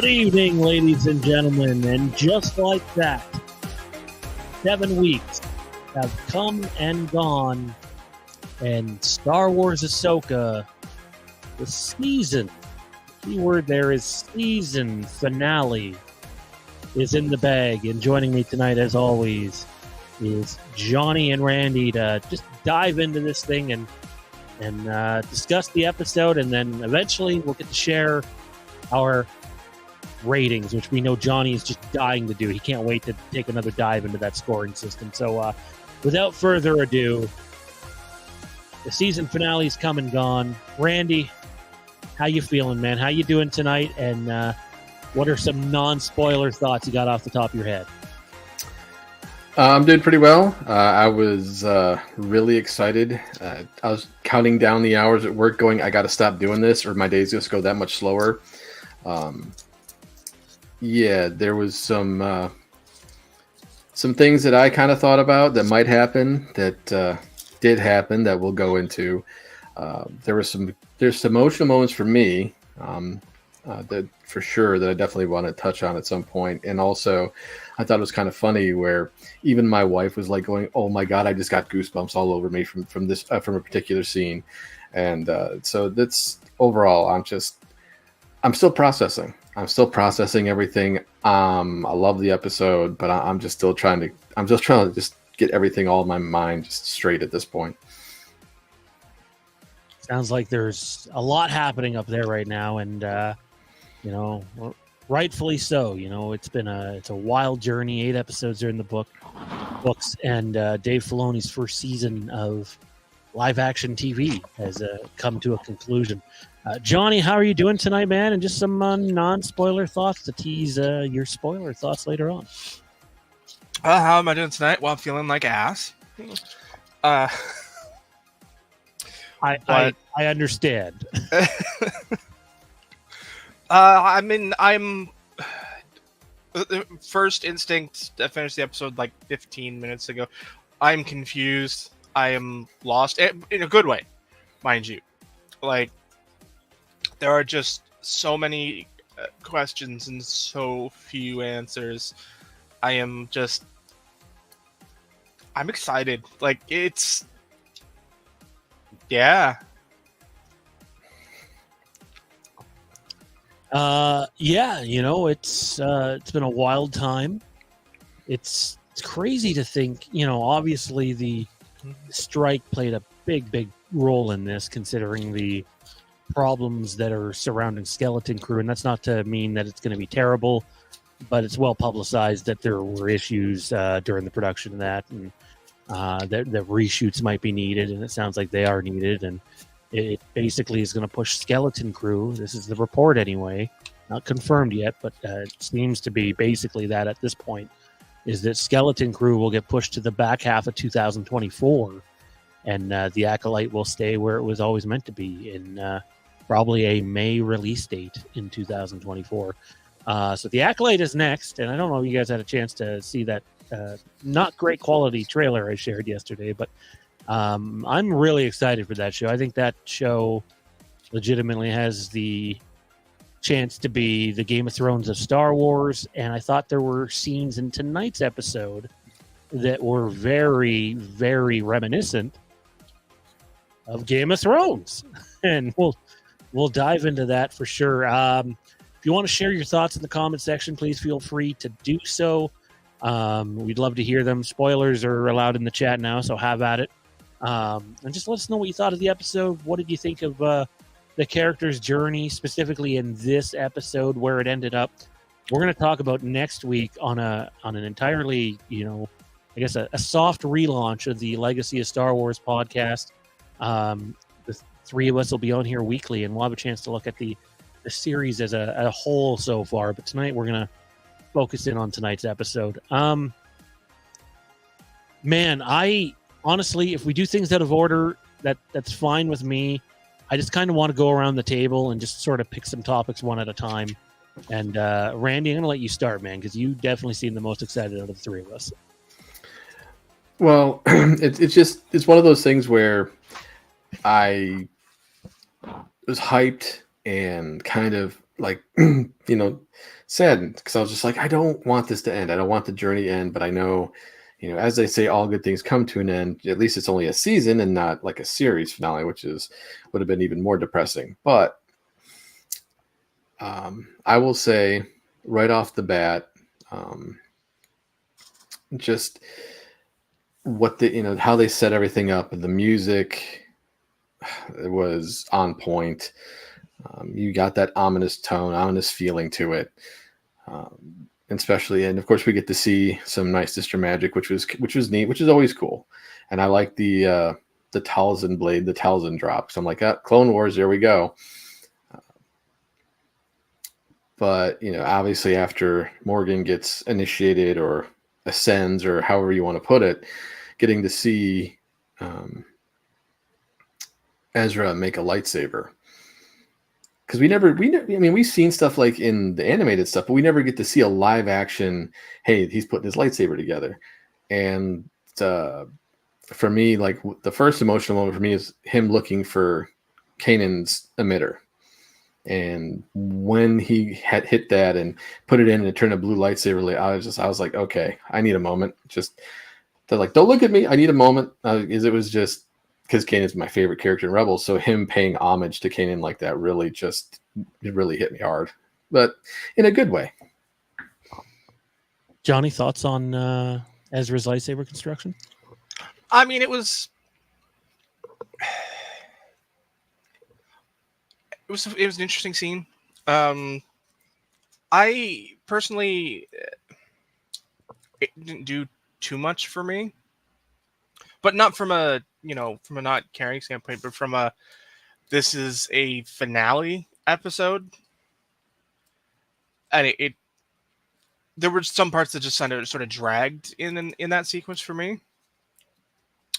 Good evening, ladies and gentlemen, and just like that, 7 weeks have come and gone, and Star Wars Ahsoka, the season, key word there is season finale, is in the bag. And joining me tonight, as always, is Johnny and Randy to just dive into this thing and discuss the episode, and then eventually we'll get to share our ratings, which we know Johnny is just dying to do. He can't wait to take another dive into that scoring system. So without further ado, the season finale's come and gone. Randy, how you feeling, man? How you doing tonight? And what are some non-spoiler thoughts you got off the top of your head? I'm doing pretty well. I was really excited. I was counting down the hours at work going, I got to stop doing this or my days just go that much slower. Yeah, there was some things that I kind of thought about that might happen that did happen that we'll go into. There's some emotional moments for me that for sure that I definitely want to touch on at some point. And also, I thought it was kind of funny where even my wife was like going, "Oh my God, I just got goosebumps all over me from a particular scene." And so that's overall, I'm still processing. I'm still processing everything. I love the episode, but I'm just trying to just get everything all in my mind just straight at this point. Sounds like there's a lot happening up there right now, and rightfully so. It's a wild journey. 8 episodes are in the books, and Dave Filoni's first season of live action TV has come to a conclusion. Johnny, how are you doing tonight, man? And just some non-spoiler thoughts to tease your spoiler thoughts later on. How am I doing tonight? Well, I'm feeling like ass. I understand. I'm first instinct. I finished the episode like 15 minutes ago. I'm confused. I am lost in a good way, mind you. Like, there are just so many questions and so few answers. I'm excited. Like, yeah. It's been a wild time. It's crazy to think, obviously the strike played a big role in this, considering the problems that are surrounding Skeleton Crew. And that's not to mean that it's going to be terrible, but it's well publicized that there were issues during the production of that, and that reshoots might be needed, and it sounds like they are needed. And it basically is going to push Skeleton Crew. This is the report anyway, not confirmed yet, but it seems to be basically that at this point, is that Skeleton Crew will get pushed to the back half of 2024, and the Acolyte will stay where it was always meant to be, in probably a May release date in 2024. So the Acolyte is next, and I don't know if you guys had a chance to see that not great quality trailer I shared yesterday, but I'm really excited for that show. I think that show legitimately has the chance to be the Game of Thrones of Star Wars, and I thought there were scenes in tonight's episode that were very, very reminiscent of Game of Thrones. And we'll dive into that for sure. If you want to share your thoughts in the comment section, please feel free to do so. We'd love to hear them. Spoilers are allowed in the chat now, so have at it. And just let us know what you thought of the episode. What did you think of the character's journey, specifically in this episode, where it ended up? We're going to talk about next week on an entirely, I guess a soft relaunch of the Legacy of Star Wars podcast. The three of us will be on here weekly, and we'll have a chance to look at the series as a whole so far. But tonight we're going to focus in on tonight's episode. Man, I honestly, if we do things out of order, that's fine with me. I just kind of want to go around the table and just sort of pick some topics one at a time. And Randy, I'm going to let you start, man, because you definitely seem the most excited out of the three of us. Well, it's one of those things where I was hyped and kind of like saddened, because I was just like, I don't want this to end. I don't want the journey to end, but I know, as they say, all good things come to an end. At least it's only a season and not like a series finale, which would have been even more depressing. But I will say right off the bat, just what how they set everything up, and the music, it was on point. You got that ominous tone, ominous feeling to it, especially, and of course we get to see some nice sister magic, which was neat, which is always cool. And I like the Talzin blade, the Talzin drop. So I'm like, Clone Wars, there we go. But obviously after Morgan gets initiated or ascends, or however you want to put it, getting to see Ezra make a lightsaber. Because we've seen stuff like in the animated stuff, but we never get to see a live action, hey, he's putting his lightsaber together. And for me, like, the first emotional moment for me is him looking for Kanan's emitter. And when he had hit that and put it in and it turned a blue lightsaber, I was like, okay, I need a moment. They're like, don't look at me. I need a moment. It was just because Kanan's my favorite character in Rebels. So him paying homage to Kanan like that it really hit me hard, but in a good way. Johnny, thoughts on Ezra's lightsaber construction? I mean, it was an interesting scene. I personally, it didn't do too much for me, but not from a not caring standpoint, but from this is a finale episode, and there were some parts that just sort of dragged in that sequence for me,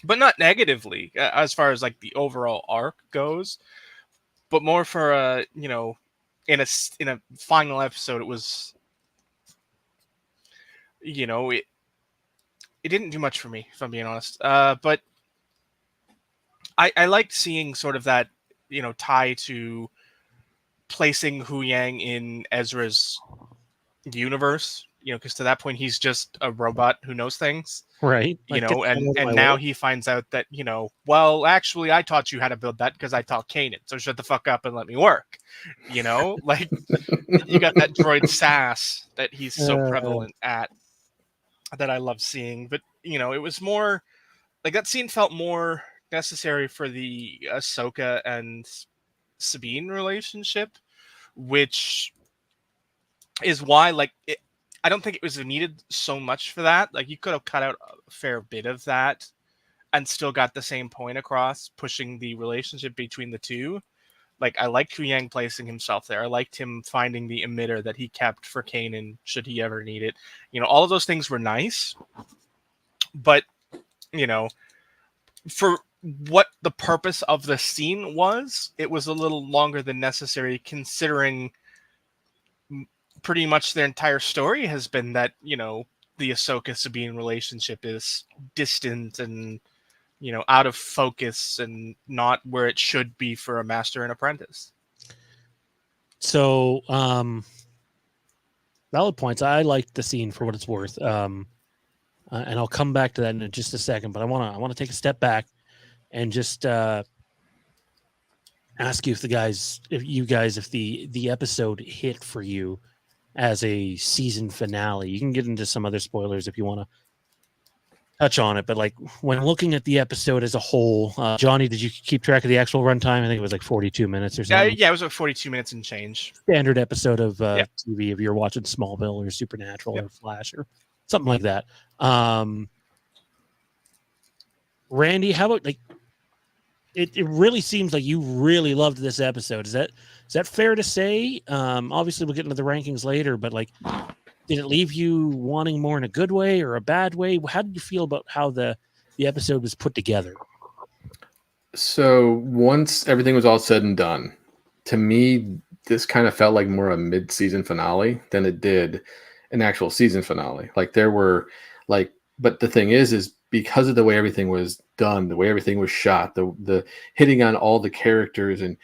but not negatively as far as like the overall arc goes, but more for in a final episode, it was it didn't do much for me, if I'm being honest. But I liked seeing sort of that tie to placing Hu Yang in Ezra's universe, because to that point he's just a robot who knows things, right? And now he finds out that well, actually I taught you how to build that because I taught Kanan, so shut the fuck up and let me work. Like, you got that droid sass that he's so prevalent at, that I love seeing. But it was more like that scene felt more necessary for the Ahsoka and Sabine relationship, which is why I don't think it was needed so much for that. Like, you could have cut out a fair bit of that and still got the same point across, pushing the relationship between the two. Like, I liked Hu Yang placing himself there. I liked him finding the emitter that he kept for Kanan should he ever need it. All of those things were nice, but for what the purpose of the scene was, it was a little longer than necessary, considering pretty much their entire story has been that, the Ahsoka Sabine relationship is distant and, out of focus and not where it should be for a master and apprentice. So, valid points. I liked the scene for what it's worth. And I'll come back to that in just a second, but I want to take a step back and just ask you if the episode hit for you as a season finale. You can get into some other spoilers if you want to touch on it, but like, when looking at the episode as a whole, Johnny, did you keep track of the actual runtime? I think it was like 42 minutes or something. Yeah, it was like 42 minutes and change. Standard episode of TV if you're watching Smallville or Supernatural or Flash or something like that. Randy, how about, like, it really seems like you really loved this episode. Is that fair to say? Obviously we'll get into the rankings later, but like, did it leave you wanting more in a good way or a bad way? How did you feel about how the episode was put together? So once everything was all said and done, to me, this kind of felt like more a mid-season finale than it did an actual season finale. Like, there were but the thing is because of the way everything was done, the way everything was shot, the hitting on all the characters and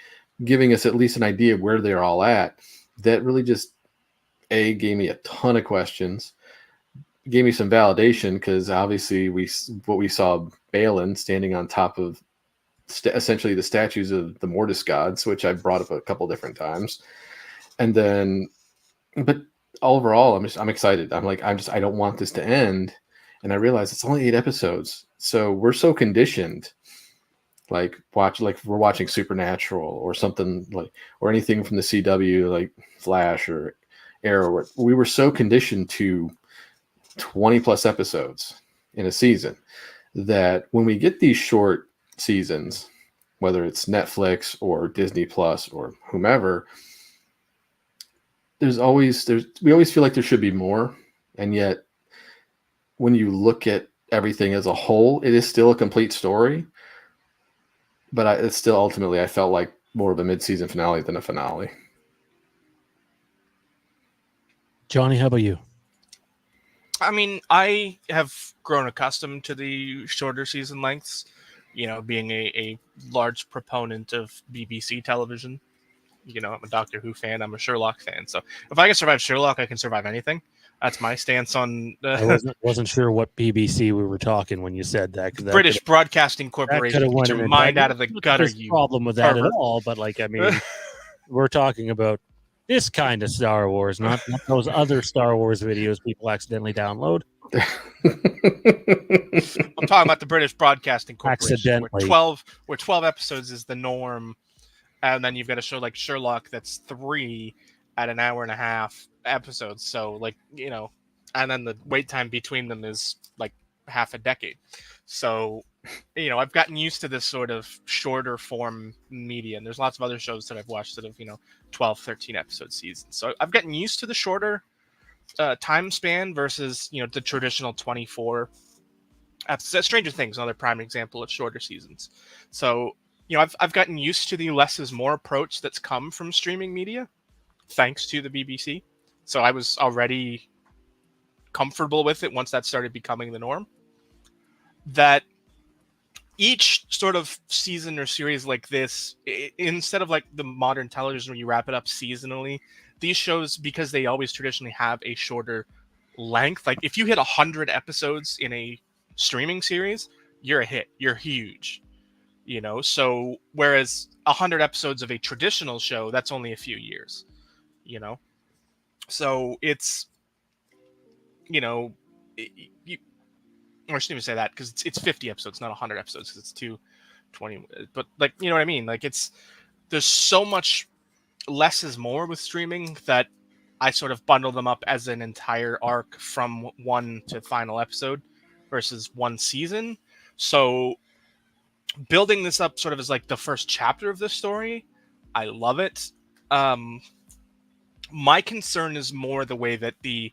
giving us at least an idea of where they're all at, that really just gave me a ton of questions, gave me some validation, because obviously what we saw Balin standing on top of essentially the statues of the Mortis gods, which I brought up a couple different times, and then, but overall, I'm excited. I don't want this to end, and I realize it's only 8 episodes, so we're so conditioned. Like we're watching Supernatural or something or anything from the CW, like Flash or Arrow. We were so conditioned to 20 plus episodes in a season that when we get these short seasons, whether it's Netflix or Disney Plus or whomever, we always feel like there should be more. And yet when you look at everything as a whole, it is still a complete story. But it's still ultimately, I felt like more of a mid-season finale than a finale. Johnny, how about you? I mean, I have grown accustomed to the shorter season lengths, being a large proponent of BBC television. I'm a Doctor Who fan. I'm a Sherlock fan. So if I can survive Sherlock, I can survive anything. That's my stance on. I wasn't sure what BBC we were talking when you said that. British Broadcasting Corporation. Get your mind out of the gutter. You problem with that at all? But we're talking about this kind of Star Wars, not those other Star Wars videos people accidentally download. I'm talking about the British Broadcasting Corporation, accidentally. where 12 episodes is the norm, and then you've got a show like Sherlock that's 3 at an hour and a half episodes. So and then the wait time between them is like half a decade. So, I've gotten used to this sort of shorter form media, and there's lots of other shows that I've watched that have, 12, 13 episode seasons. So I've gotten used to the shorter time span versus, the traditional 24 episodes. Stranger Things, another prime example of shorter seasons. So, I've gotten used to the less is more approach that's come from streaming media, thanks to the BBC. So I was already comfortable with it once that started becoming the norm. That each sort of season or series like this, instead of like the modern television where you wrap it up seasonally, these shows, because they always traditionally have a shorter length, like if you hit 100 episodes in a streaming series, you're a hit. You're huge. So whereas 100 episodes of a traditional show, that's only a few years. So it's, or I shouldn't even say that, because it's 50 episodes, not 100 episodes, because it's 220. But you know what I mean? There's so much less is more with streaming that I sort of bundle them up as an entire arc from one to final episode versus one season. So building this up sort of as like the first chapter of the story, I love it. My concern is more the way that the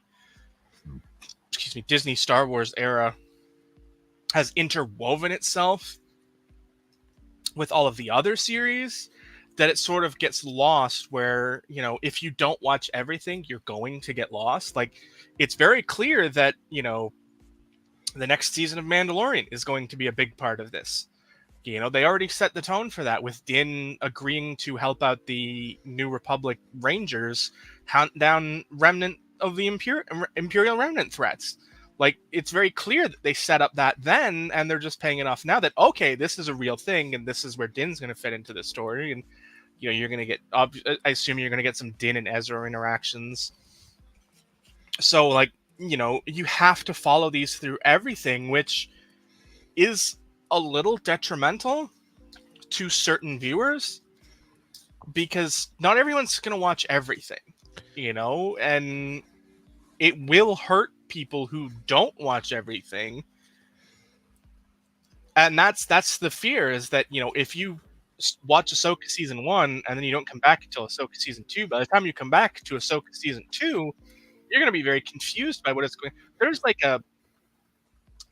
Disney Star Wars era has interwoven itself with all of the other series, that it sort of gets lost where, if you don't watch everything, you're going to get lost. It's very clear that, the next season of Mandalorian is going to be a big part of this. They already set the tone for that with Din agreeing to help out the New Republic Rangers hunt down remnant of the Imperial Remnant threats. It's very clear that they set up that then, and they're just paying it off now that, okay, this is a real thing, and this is where Din's going to fit into the story. And, you're going to get, I assume you're going to get some Din and Ezra interactions. So, you have to follow these through everything, which is a little detrimental to certain viewers, because not everyone's going to watch everything, and it will hurt people who don't watch everything. And that's the fear, is that, if you watch Ahsoka season 1 and then you don't come back until Ahsoka season 2, by the time you come back to Ahsoka season 2, you're going to be very confused by what it's going.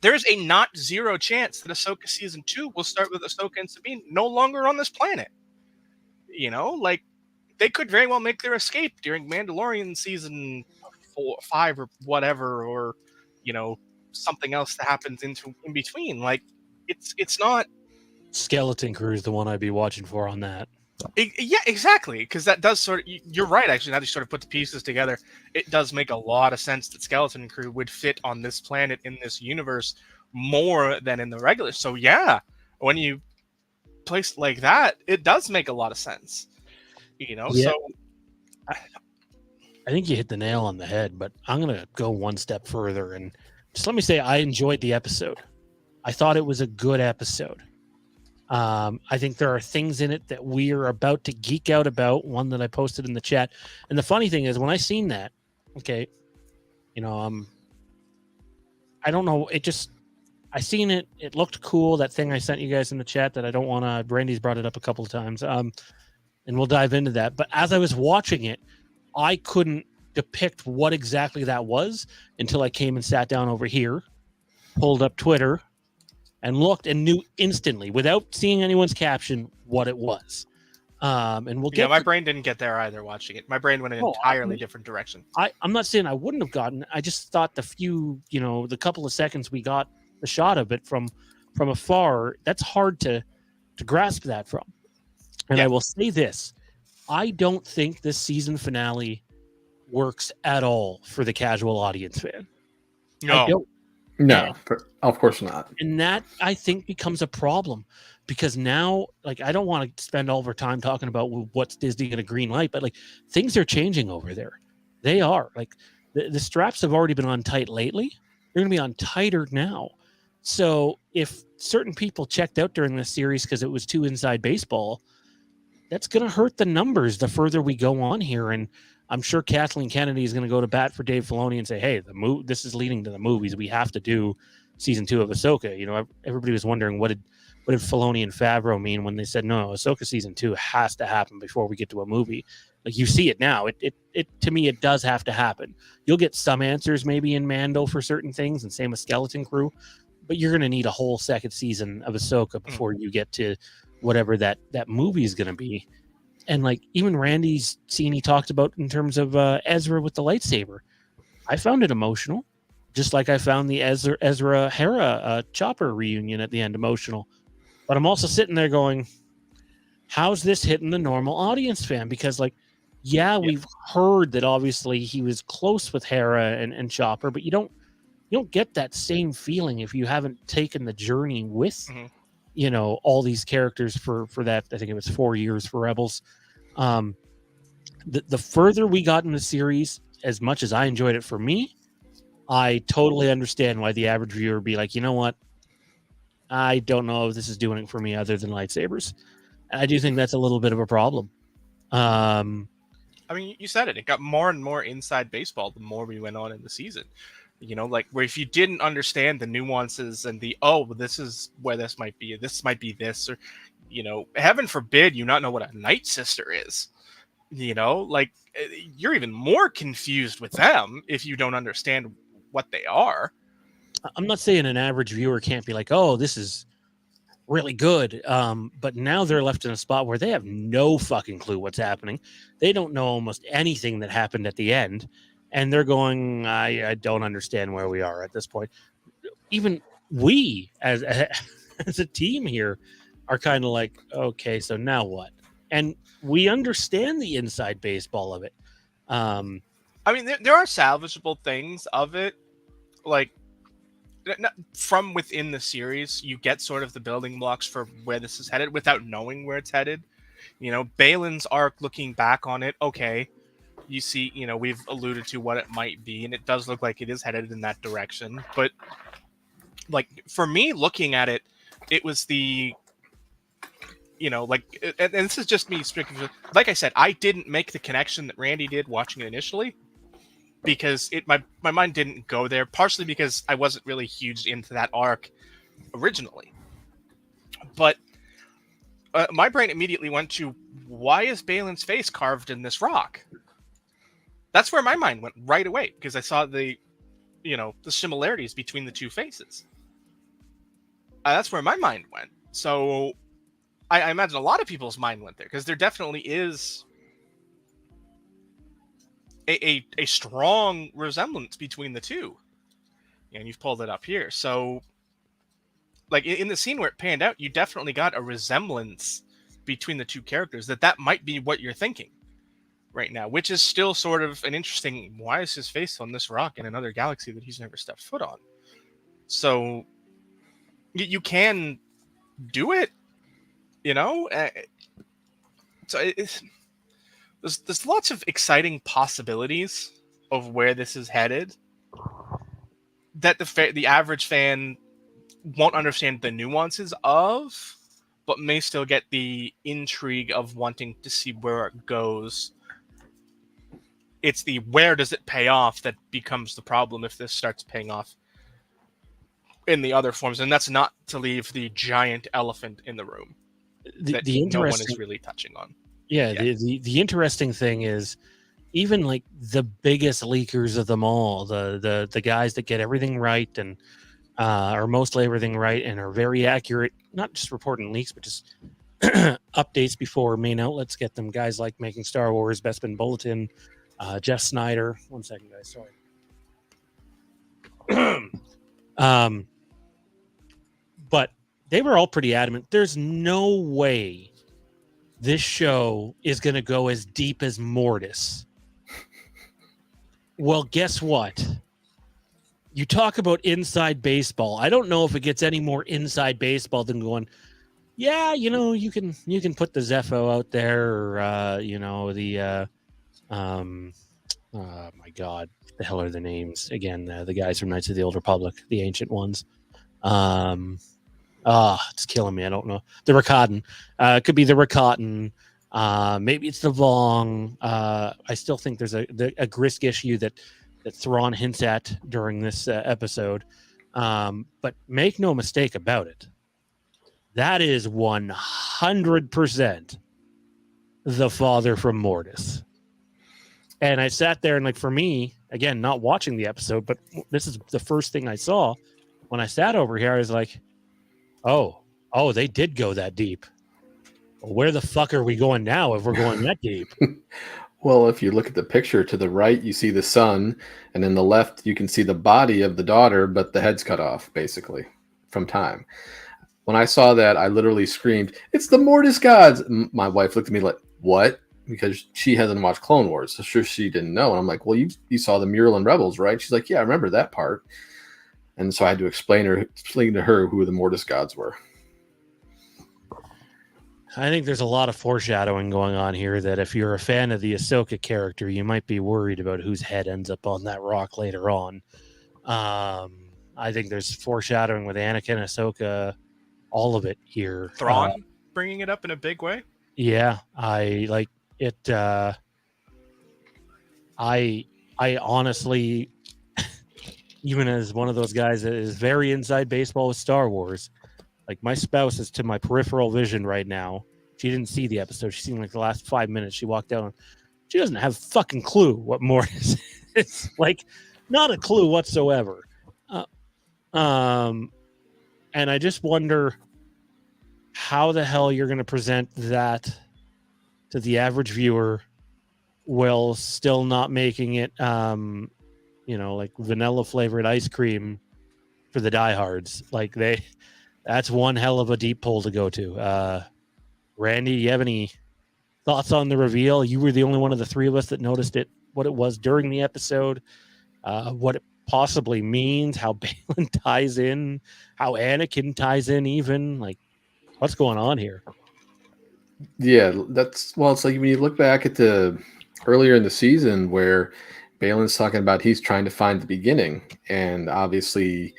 There's a not zero chance that Ahsoka season 2 will start with Ahsoka and Sabine no longer on this planet. They could very well make their escape during Mandalorian season 4, 5, or whatever, or something else that happens in between. It's not. Skeleton Crew is the one I'd be watching for on that. Yeah, exactly. Because that does sort of. You're right. Actually, now that you sort of put the pieces together, it does make a lot of sense that Skeleton Crew would fit on this planet in this universe more than in the regular. So yeah, when you place it like that, it does make a lot of sense. Yeah, So I think you hit the nail on the head, but I'm going to go one step further and just let me say I enjoyed the episode. I thought it was a good episode. I think there are things in it that we are about to geek out about, one that I posted in the chat. And the funny thing is when I seen that, okay, I don't know, I seen it, it looked cool, that thing I sent you guys in the chat that I don't want to, Brandy's brought it up a couple of times. And we'll dive into that. But as I was watching it, I couldn't depict what exactly that was until I came and sat down over here, pulled up Twitter, and looked and knew instantly, without seeing anyone's caption, what it was. And we'll get. My brain didn't get there either. Watching it, my brain went in an entirely different direction. I'm not saying I wouldn't have gotten. I just thought the couple of seconds we got the shot of it from afar, that's hard to grasp that from. And I will say this: I don't think this season finale works at all for the casual audience fan. No. I don't. No, of course not. And that, I think, becomes a problem because now, like, I don't want to spend all of our time talking about what's Disney going to green light, but like things are changing over there. They are like the straps have already been on tight lately. They're going to be on tighter now. So if certain people checked out during this series because it was too inside baseball, that's going to hurt the numbers the further we go on here. And I'm sure Kathleen Kennedy is going to go to bat for Dave Filoni and say, hey, this is leading to the movies. We have to do season 2 of Ahsoka. Everybody was wondering what did Filoni and Favreau mean when they said, no, Ahsoka season 2 has to happen before we get to a movie. Like, you see it now. It to me, it does have to happen. You'll get some answers maybe in Mando for certain things, and same with Skeleton Crew, but you're going to need a whole second season of Ahsoka before you get to whatever that movie is going to be. And like even Randy's scene he talked about in terms of Ezra with the lightsaber, I found it emotional, just like I found the Ezra Hera Chopper reunion at the end emotional. But I'm also sitting there going, how's this hitting the normal audience fan? Because like, we've heard that obviously he was close with Hera and Chopper, but you don't get that same feeling if you haven't taken the journey with all these characters for that. I think it was 4 years for Rebels. The further we got in the series, as much as I enjoyed it for me, I totally understand why the average viewer would be like, you know what? I don't know if this is doing it for me other than lightsabers. And I do think that's a little bit of a problem. I mean, you said it. It got more and more inside baseball the more we went on in the season. Like where if you didn't understand the nuances and this is where this might be this, or, heaven forbid you not know what a Night Sister is. Like you're even more confused with them if you don't understand what they are. I'm not saying an average viewer can't be like, oh, this is really good. But now they're left in a spot where they have no fucking clue what's happening. They don't know almost anything that happened at the end. And they're going, I don't understand where we are at this point. Even we, as a team here, are kind of like, okay, so now what? And we understand the inside baseball of it. I mean, there are salvageable things of it. Like, from within the series, you get sort of the building blocks for where this is headed without knowing where it's headed. Balin's arc, looking back on it, okay. You see, we've alluded to what it might be, and it does look like it is headed in that direction. But, like, for me, looking at it, it was the, and this is just me speaking. Like I said, I didn't make the connection that Randy did watching it initially because my mind didn't go there, partially because I wasn't really huge into that arc originally. But my brain immediately went to, why is Balin's face carved in this rock? That's where my mind went right away because I saw the similarities between the two faces. That's where my mind went. So I imagine a lot of people's mind went there because there definitely is a strong resemblance between the two. And you've pulled it up here. So, like in the scene where it panned out, you definitely got a resemblance between the two characters, that might be what you're thinking right now, which is still sort of an interesting, why is his face on this rock in another galaxy that he's never stepped foot on? So you can do it, you know? So there's lots of exciting possibilities of where this is headed that the average fan won't understand the nuances of, but may still get the intrigue of wanting to see where it goes. It's the where does it pay off that becomes the problem if this starts paying off in the other forms, and that's not to leave the giant elephant in the room that no one is really touching on. Yeah. The interesting thing is, even like the biggest leakers of them all, the guys that get everything right and are mostly everything right and are very accurate, not just reporting leaks, but just updates before main outlets get them. Guys like Making Star Wars, Bespin Bulletin, Jeff Snyder. 1 second, guys. Sorry. But they were all pretty adamant. There's no way this show is going to go as deep as Mortis. Well, guess what? You talk about inside baseball. I don't know if it gets any more inside baseball than going, yeah, you know, you can put the Zepho out there, or you know, the oh my God, what the hell are the names again? The guys from Knights of the Old Republic, the ancient ones. It's killing me. I don't know. The Rakatan. It could be the Rakatan. Maybe it's the Vong. I still think there's a Grisk issue that Thrawn hints at during this episode. But make no mistake about it. That is 100% the father from Mortis. And I sat there and, like, for me, again, not watching the episode, but this is the first thing I saw when I sat over here. I was like, oh, they did go that deep. Where the fuck are we going now if we're going that deep? Well, if you look at the picture to the right, you see the son, and in the left, you can see the body of the daughter, but the head's cut off, basically, from time. When I saw that, I literally screamed, "It's the Mortis gods!" My wife looked at me like, "What?" Because she hasn't watched Clone Wars, so sure she didn't know. And I'm like, "Well, you saw the mural in Rebels, right?" She's like, "Yeah, I remember that part." And so I had to explain to her who the Mortis gods were. I think there's a lot of foreshadowing going on here that if you're a fan of the Ahsoka character, you might be worried about whose head ends up on that rock later on. I think there's foreshadowing with Anakin, Ahsoka, all of it here. Thrawn bringing it up in a big way. Yeah, I like it. I honestly, even as one of those guys that is very inside baseball with Star Wars, like, my spouse is to my peripheral vision right now. She didn't see the episode. She's seen like the last 5 minutes. She walked out. She doesn't have fucking clue what Mortis is. Like, not a clue whatsoever. And I just wonder how the hell you're going to present that to the average viewer while still not making it, like vanilla flavored ice cream for the diehards. Like, that's one hell of a deep pull to go to. Randy, do you have any thoughts on the reveal? You were the only one of the three of us that noticed it, what it was during the episode, what it possibly means, how Baylan ties in, how Anakin ties in even. Like, what's going on here? Yeah, it's like when you look back at the earlier in the season where Baylan's talking about he's trying to find the beginning, and obviously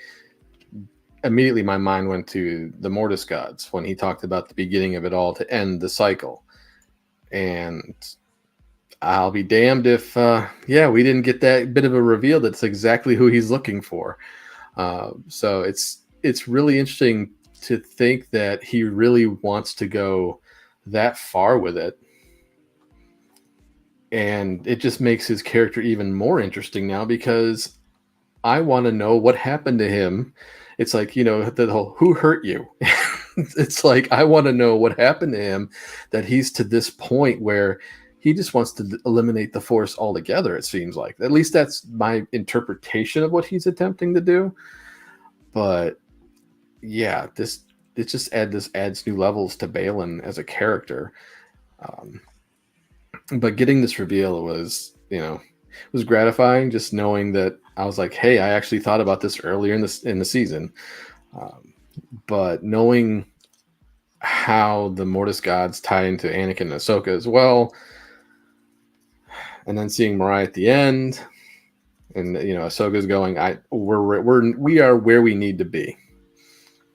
immediately my mind went to the Mortis gods when he talked about the beginning of it all to end the cycle. And I'll be damned if we didn't get that bit of a reveal that's exactly who he's looking for. So it's really interesting to think that he really wants to go that far with it. And it just makes his character even more interesting now, because I want to know what happened to him. It's like, the whole, who hurt you? It's like, I want to know what happened to him, that he's to this point where he just wants to eliminate the Force altogether, it seems like. At least that's my interpretation of what he's attempting to do. But yeah, it just adds new levels to Balin as a character. But getting this reveal was, was gratifying. Just knowing that I was like, hey, I actually thought about this earlier in the season. But knowing how the Mortis gods tie into Anakin and Ahsoka as well, and then seeing Mariah at the end, and Ahsoka's going, we are where we need to be.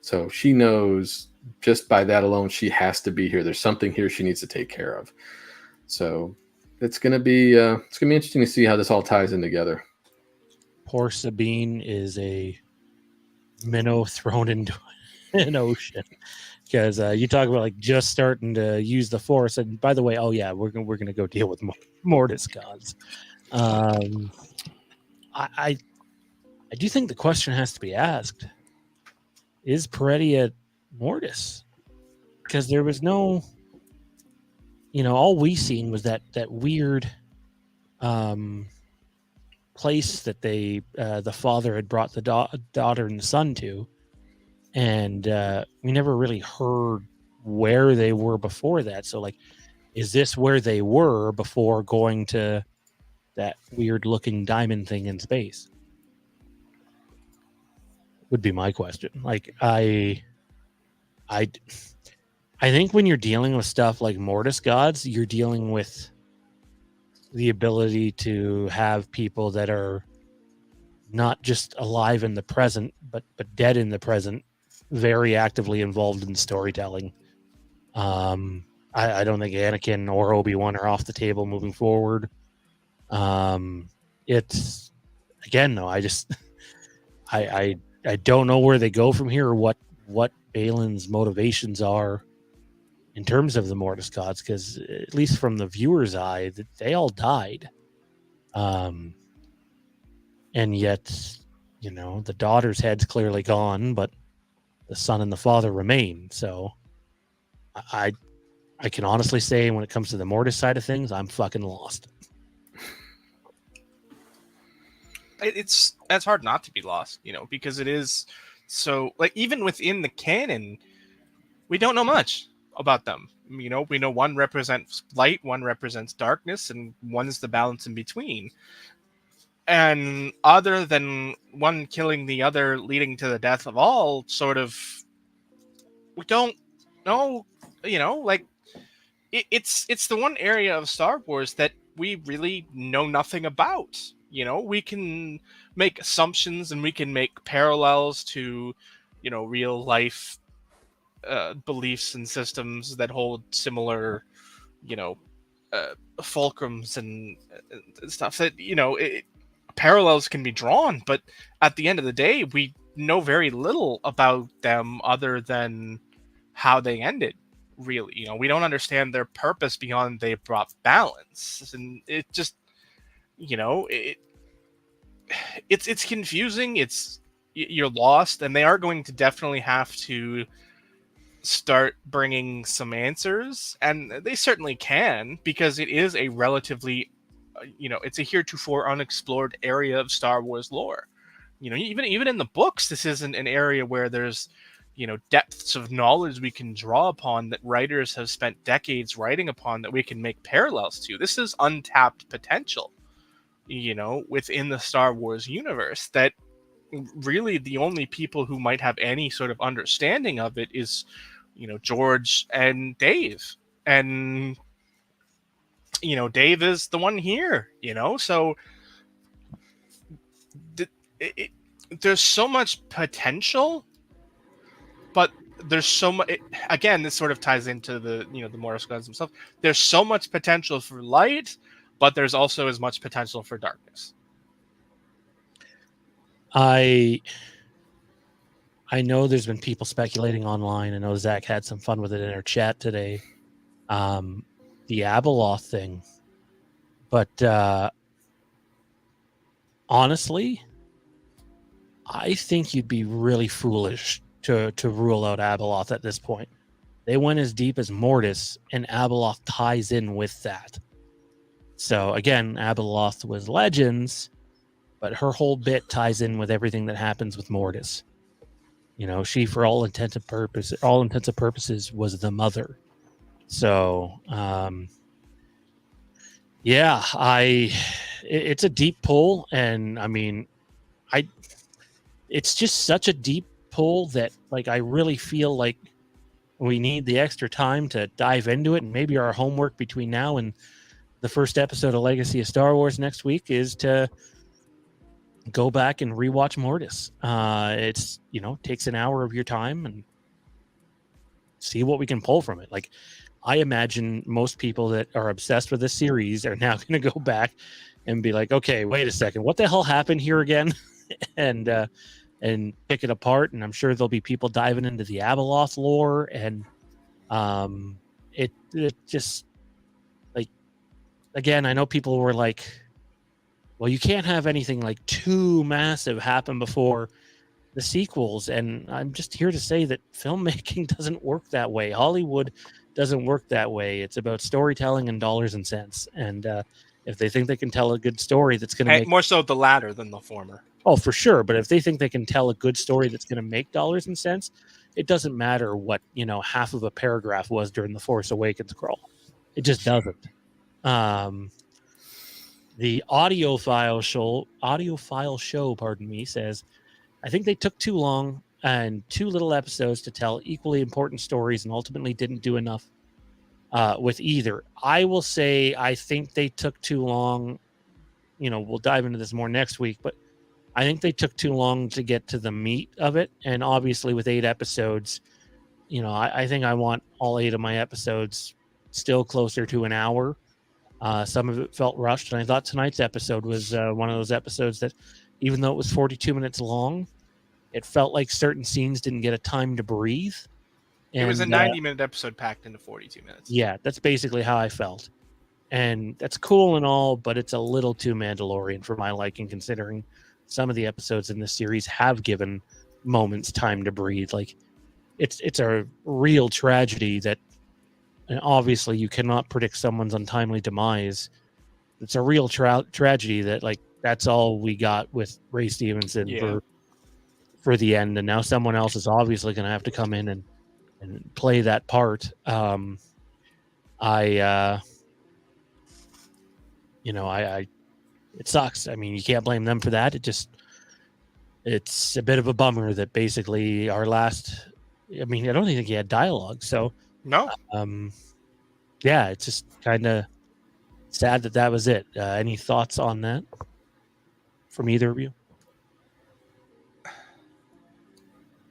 So she knows just by that alone, she has to be here. There's something here she needs to take care of. So it's gonna be interesting to see how this all ties in together. Poor Sabine is a minnow thrown into an ocean, because you talk about like just starting to use the Force, and by the way, oh yeah, we're gonna go deal with Mortis gods. I do think the question has to be asked: is Peretti Mortis? Because there was no, all we seen was that weird place that they the father had brought the daughter and the son to, and we never really heard where they were before that. So like, is this where they were before going to that weird looking diamond thing in space? Would be my question. Like, I think when you're dealing with stuff like Mortis gods, you're dealing with the ability to have people that are not just alive in the present, but dead in the present, very actively involved in storytelling. I don't think Anakin or Obi-Wan are off the table moving forward. It's, again, though, I don't know where they go from here, or what Balin's motivations are in terms of the Mortis gods, because at least from the viewer's eye, they all died. And yet, the daughter's head's clearly gone, but the son and the father remain. So I can honestly say, when it comes to the Mortis side of things, I'm fucking lost. It's hard not to be lost, because it is so, like, even within the canon, we don't know much about them. We know one represents light, one represents darkness, and one's the balance in between. And other than one killing the other, leading to the death of all, sort of, we don't know. Like, it's the one area of Star Wars that we really know nothing about. We can make assumptions and we can make parallels to, real life beliefs and systems that hold similar, fulcrums and stuff that, parallels can be drawn. But at the end of the day, we know very little about them other than how they ended. Really, we don't understand their purpose beyond they brought balance, and it just, it's confusing. You're lost, and they are going to definitely have to start bringing some answers, and they certainly can, because it is a relatively, it's a heretofore unexplored area of Star Wars lore. Even in the books, this isn't an area where there's, depths of knowledge we can draw upon, that writers have spent decades writing upon, that we can make parallels to. This is untapped potential, within the Star Wars universe, that really the only people who might have any sort of understanding of it is, George and Dave. And, Dave is the one here, so there's so much potential, but there's so much, again, this sort of ties into the, the Mortis gods themselves. There's so much potential for light, but there's also as much potential for darkness. I know there's been people speculating online. I know Zach had some fun with it in our chat today. The Abeloth thing. But honestly, I think you'd be really foolish to rule out Abeloth at this point. They went as deep as Mortis, and Abeloth ties in with that. So again, Abeloth was Legends, but her whole bit ties in with everything that happens with Mortis. she, for all intents and purposes, was the mother. So, yeah, it's a deep pull, and I mean, it's just such a deep pull that, like, I really feel like we need the extra time to dive into it, and maybe our homework between now and the first episode of Legacy of Star Wars next week is to go back and rewatch Mortis. It's takes an hour of your time and see what we can pull from it. Like, I imagine most people that are obsessed with this series are now going to go back and be like, okay, wait a second, what the hell happened here again? and pick it apart. And I'm sure there'll be people diving into the Abeloth lore, and it just, like, again, I know people were like, well, you can't have anything like too massive happen before the sequels. And I'm just here to say that filmmaking doesn't work that way. Hollywood doesn't work that way. It's about storytelling and dollars and cents. And if they think they can tell a good story that's going to make... More so the latter than the former. Oh, for sure. But if they think they can tell a good story that's going to make dollars and cents, it doesn't matter what, half of a paragraph was during the Force Awakens crawl. It just doesn't. The audiophile show, says, I think they took too long and too little episodes to tell equally important stories, and ultimately didn't do enough with either. I will say I think they took too long. We'll dive into this more next week, but I think they took too long to get to the meat of it. And obviously with 8 episodes, I think I want all 8 of my episodes still closer to an hour. Some of it felt rushed, and I thought tonight's episode was one of those episodes that, even though it was 42 minutes long, it felt like certain scenes didn't get a time to breathe. And, it was a 90-minute episode packed into 42 minutes. Yeah, that's basically how I felt. And that's cool and all, but it's a little too Mandalorian for my liking, considering some of the episodes in this series have given moments time to breathe. Like, it's a real tragedy that, and obviously you cannot predict someone's untimely demise. It's a real tragedy that, like, that's all we got with Ray Stevenson for the end. And now someone else is obviously going to have to come in and play that part. It sucks. I mean, you can't blame them for that. It's a bit of a bummer that basically our last, I mean, I don't think he had dialogue. So no. Yeah, it's just kind of sad that was it. Any thoughts on that from either of you?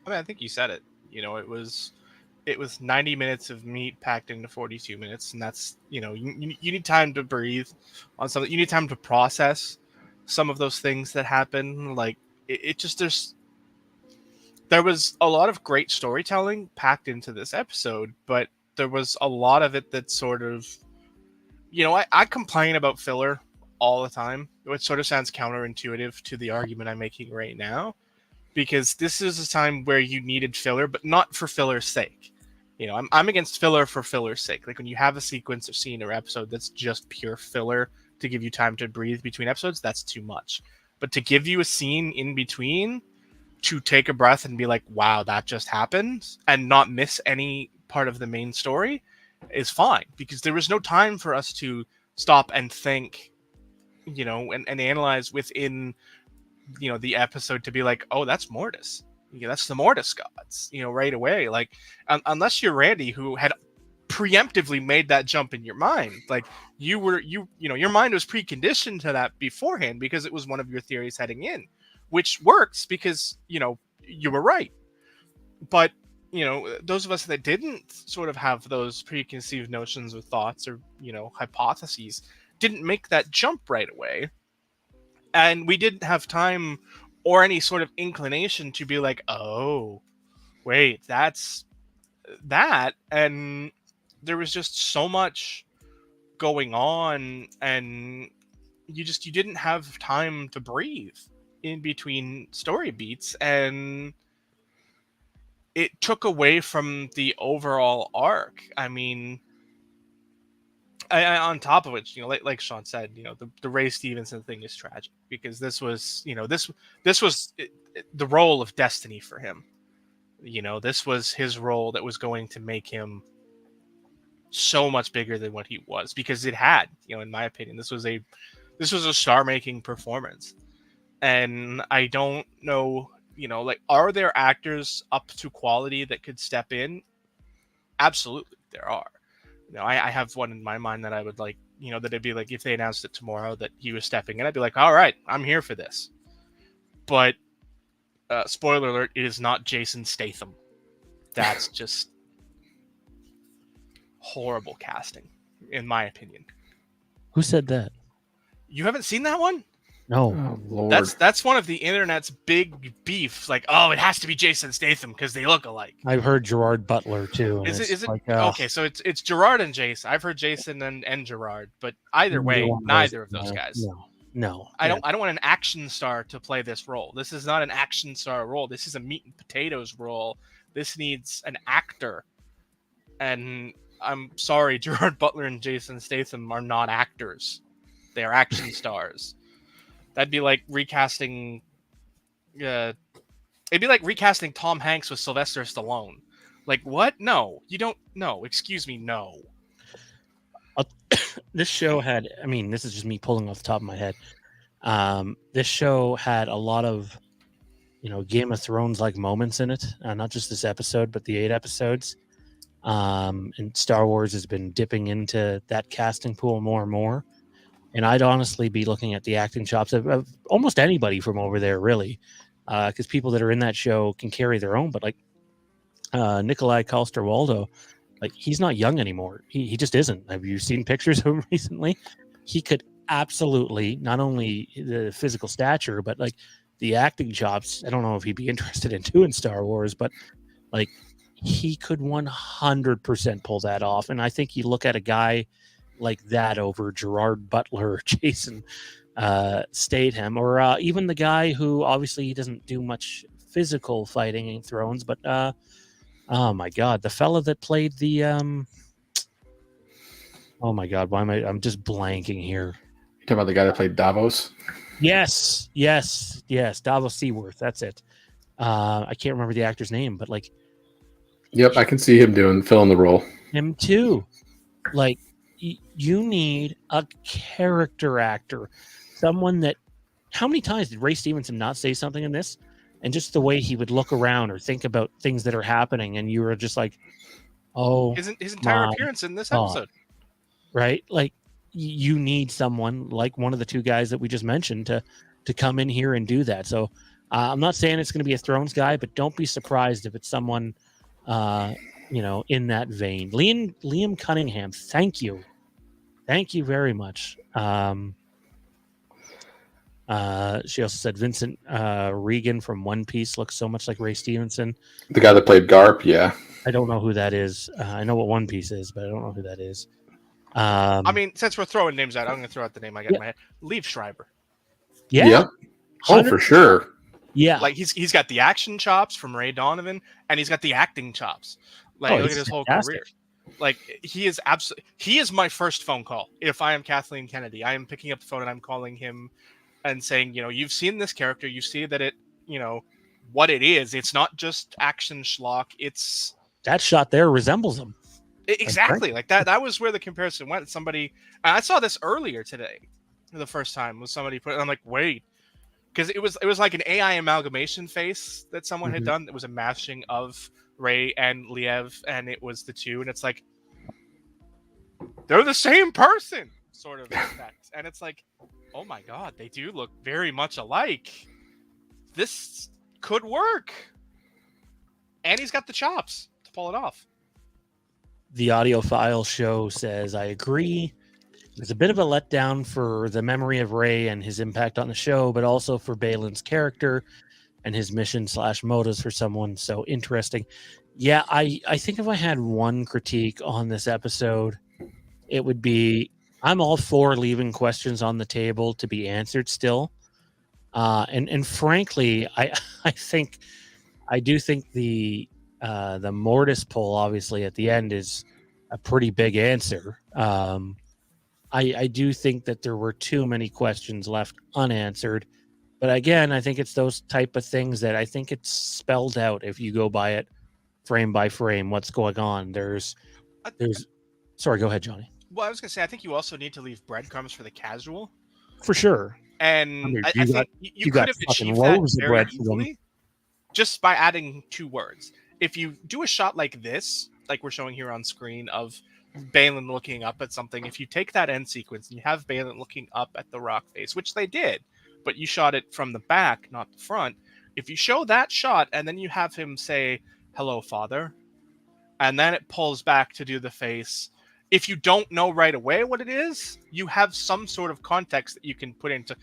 I mean, I think you said it. It was 90 minutes of meat packed into 42 minutes, and that's, you need time to breathe on something. You need time to process some of those things that happen. Like, there was a lot of great storytelling packed into this episode, but there was a lot of it that sort of, I complain about filler all the time, which sort of sounds counterintuitive to the argument I'm making right now, because this is a time where you needed filler, but not for filler's sake. I'm against filler for filler's sake. Like, when you have a sequence or scene or episode that's just pure filler to give you time to breathe between episodes, that's too much. But to give you a scene in between to take a breath and be like, wow, that just happened, and not miss any part of the main story is fine, because there was no time for us to stop and think, and analyze within, the episode to be like, oh, that's Mortis. That's the Mortis gods, right away. Like, unless you're Randy, who had preemptively made that jump in your mind, like your mind was preconditioned to that beforehand because it was one of your theories heading in, which works because, you were right. But, those of us that didn't sort of have those preconceived notions or thoughts or, hypotheses didn't make that jump right away. And we didn't have time or any sort of inclination to be like, oh, wait, that's that. And there was just so much going on, and you didn't have time to breathe in between story beats, and it took away from the overall arc. I mean, on top of which, like Sean said, the Ray Stevenson thing is tragic, because this was, this was the role of destiny for him. You know, this was his role that was going to make him so much bigger than what he was, because it had, you know, in my opinion, this was a star-making performance. And I don't know, you know, like, are there actors up to quality that could step in? Absolutely, there are. You know, I have one in my mind that I would like, you know, that it'd be like if they announced it tomorrow that he was stepping in, I'd be like, all right, I'm here for this. But spoiler alert, it is not Jason Statham. That's just horrible casting, in my opinion. Who said that? You haven't seen that one? No. Oh, Lord. That's one of the internet's big beefs. Like, oh, it has to be Jason Statham because they look alike. I've heard Gerard Butler too. Is it like, okay? So it's Gerard and Jason. I've heard Jason and Gerard, but either way, neither of those guys. No. I don't want an action star to play this role. This is not an action star role. This is a meat and potatoes role. This needs an actor. And I'm sorry, Gerard Butler and Jason Statham are not actors. They are action stars. That'd be like recasting. It'd be like recasting Tom Hanks with Sylvester Stallone. Like, what? No, you don't. No, excuse me, no. This show had. I mean, this is just me pulling off the top of my head. This show had a lot of, you know, Game of Thrones like moments in it. Not just this episode, but the 8 episodes. And Star Wars has been dipping into that casting pool more and more. And I'd honestly be looking at the acting chops of almost anybody from over there, really, because people that are in that show can carry their own. But like Nikolai Coster-Waldau, like, he's not young anymore. He just isn't. Have you seen pictures of him recently? He could absolutely, not only the physical stature, but like the acting chops. I don't know if he'd be interested in doing Star Wars, but like he could 100% pull that off. And I think you look at a guy like that over Gerard Butler, Jason Statham, or even the guy who obviously he doesn't do much physical fighting in Thrones, but oh my God, the fella that played the oh my God, why am I'm just blanking here. You talking about the guy that played Davos? Yes, Davos Seaworth, that's it. I can't remember the actor's name, but like, yep, I can see him filling the role. Him too. Like, you need a character actor, someone that. How many times did Ray Stevenson not say something in this? And just the way he would look around or think about things that are happening, and you were just like, "Oh, his entire appearance in this episode." Right? Like, you need someone like one of the two guys that we just mentioned to come in here and do that. So I'm not saying it's going to be a Thrones guy, but don't be surprised if it's someone, you know, in that vein. Liam Cunningham, thank you very much. She also said Vincent Regan from One Piece looks so much like Ray Stevenson. The guy that played Garp, yeah. I don't know who that is. I know what One Piece is, but I don't know who that is. I mean, since we're throwing names out, I'm going to throw out the name I got in my head. Liev Schreiber. Yeah. Yep. Oh, for sure. Yeah. Like, he's got the action chops from Ray Donovan, and he's got the acting chops. Like, look at his whole career. Like, he is my first phone call. If I am Kathleen Kennedy, I am picking up the phone and I'm calling him and saying, you know, you've seen this character, you see that it, you know, what it is. It's not just action schlock. It's that shot there resembles him. Exactly. Like that was where the comparison went. Somebody, I saw this earlier today, the first time was somebody put, and I'm like, wait, because it was like an AI amalgamation face that someone had done. It was a mashing of Ray and Liev, and it was the two, and it's like they're the same person, sort of effect. And it's like, oh my God, they do look very much alike. This could work, and he's got the chops to pull it off. The audiophile show says, I agree. It's a bit of a letdown for the memory of Ray and his impact on the show, but also for Balin's character and his mission / motives for someone so interesting. Yeah, I think if I had one critique on this episode, it would be I'm all for leaving questions on the table to be answered still. And frankly, I do think the Mortis pull, obviously, at the end is a pretty big answer. I do think that there were too many questions left unanswered, But again, I think it's those type of things that I think it's spelled out if you go by it frame by frame what's going on. There's sorry, go ahead, Johnny. Well, I was gonna say I think you also need to leave breadcrumbs for the casual, For sure. and mean, I think you you could got have fucking achieved that loaves of very bread for them. easily just by adding 2 words. If you do a shot like this, like we're showing here on screen of Balin looking up at something, if you take that end sequence and you have Balin looking up at the rock face, which they did, but you shot it from the back, not the front. If you show that shot and then you have him say, "Hello, father," and then it pulls back to do the face, if you don't know right away what it is, you have some sort of context that you can put into,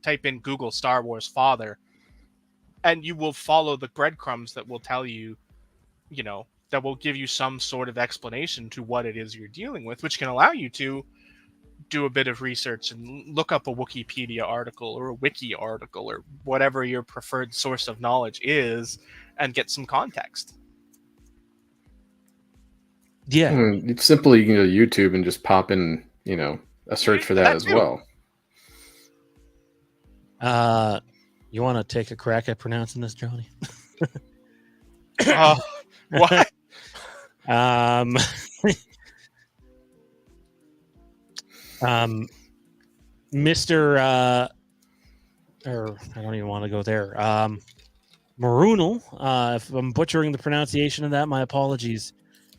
type in Google Star Wars father, and you will follow the breadcrumbs that will tell you, that will give you some sort of explanation to what it is you're dealing with, which can allow you to do a bit of research and look up a Wikipedia article or a wiki article or whatever your preferred source of knowledge is and get some context. Yeah. It's simply you can go to YouTube and just pop in, a search for that as too. well. You want to take a crack at pronouncing this, Johnny? What? Mr. Or I don't even want to go there. Marunal. If I'm butchering the pronunciation of that, my apologies.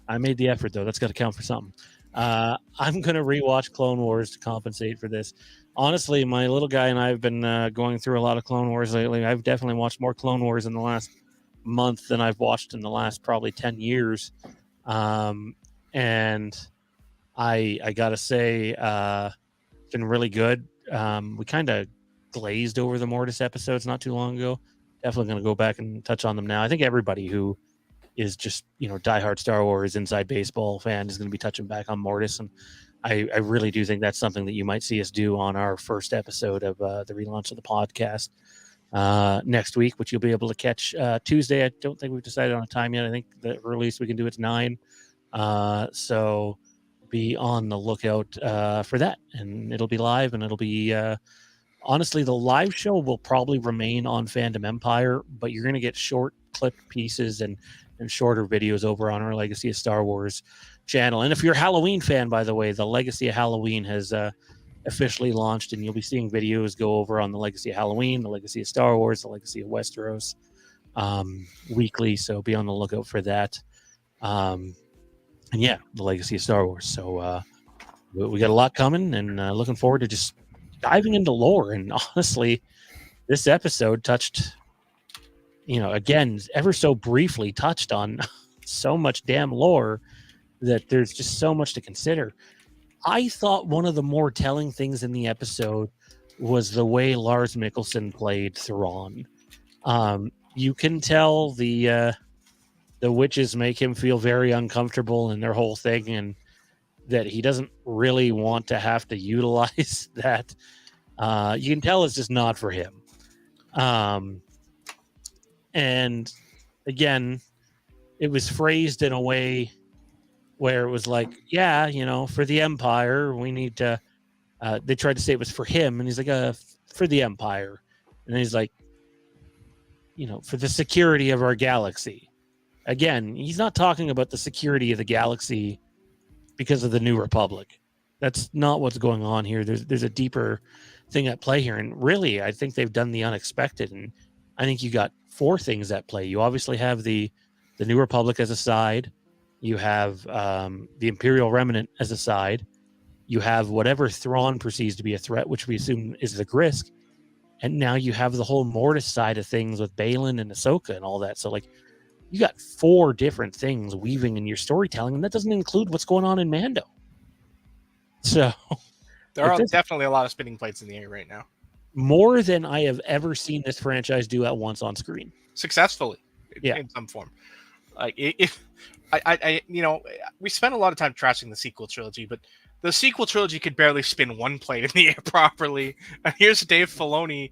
I made the effort though. That's got to count for something. I'm gonna rewatch Clone Wars to compensate for this. Honestly, my little guy and I have been going through a lot of Clone Wars lately. I've definitely watched more Clone Wars in the last month than I've watched in the last probably 10 years. And I gotta say, it's been really good. We kind of glazed over the Mortis episodes not too long ago. Definitely going to go back and touch on them now. I think everybody who is just, diehard Star Wars inside baseball fan is going to be touching back on Mortis. And I really do think that's something that you might see us do on our first episode of the relaunch of the podcast next week, which you'll be able to catch Tuesday. I don't think we've decided on a time yet. I think the earliest we can do it's 9. So be on the lookout for that. And it'll be live, and it'll be... honestly, the live show will probably remain on Fandom Empire, but you're going to get short clip pieces and shorter videos over on our Legacy of Star Wars channel. And if you're a Halloween fan, by the way, the Legacy of Halloween has officially launched, and you'll be seeing videos go over on the Legacy of Halloween, the Legacy of Star Wars, the Legacy of Westeros weekly. So be on the lookout for that. And yeah, the Legacy of Star Wars. So we got a lot coming, and looking forward to just diving into lore. And honestly, this episode touched, again, ever so briefly touched on so much damn lore that there's just so much to consider. I thought one of the more telling things in the episode was the way Lars Mikkelsen played Thrawn. You can tell the witches make him feel very uncomfortable in their whole thing, and that he doesn't really want to have to utilize that. You can tell it's just not for him. And again, it was phrased in a way where it was like, yeah, for the Empire, we need to, they tried to say it was for him. And he's like, for the Empire. And he's like, for the security of our galaxy. Again, he's not talking about the security of the galaxy because of the New Republic. That's not what's going on here. There's a deeper thing at play here. And really, I think they've done the unexpected. And I think you got 4 things at play. You obviously have the New Republic as a side. You have the Imperial Remnant as a side. You have whatever Thrawn perceives to be a threat, which we assume is the Grisk. And now you have the whole Mortis side of things with Balin and Ahsoka and all that. So, you got 4 different things weaving in your storytelling, and that doesn't include what's going on in Mando. So there are definitely a lot of spinning plates in the air right now. More than I have ever seen this franchise do at once on screen. Successfully. In some form. We spent a lot of time trashing the sequel trilogy, but the sequel trilogy could barely spin one plate in the air properly. And here's Dave Filoni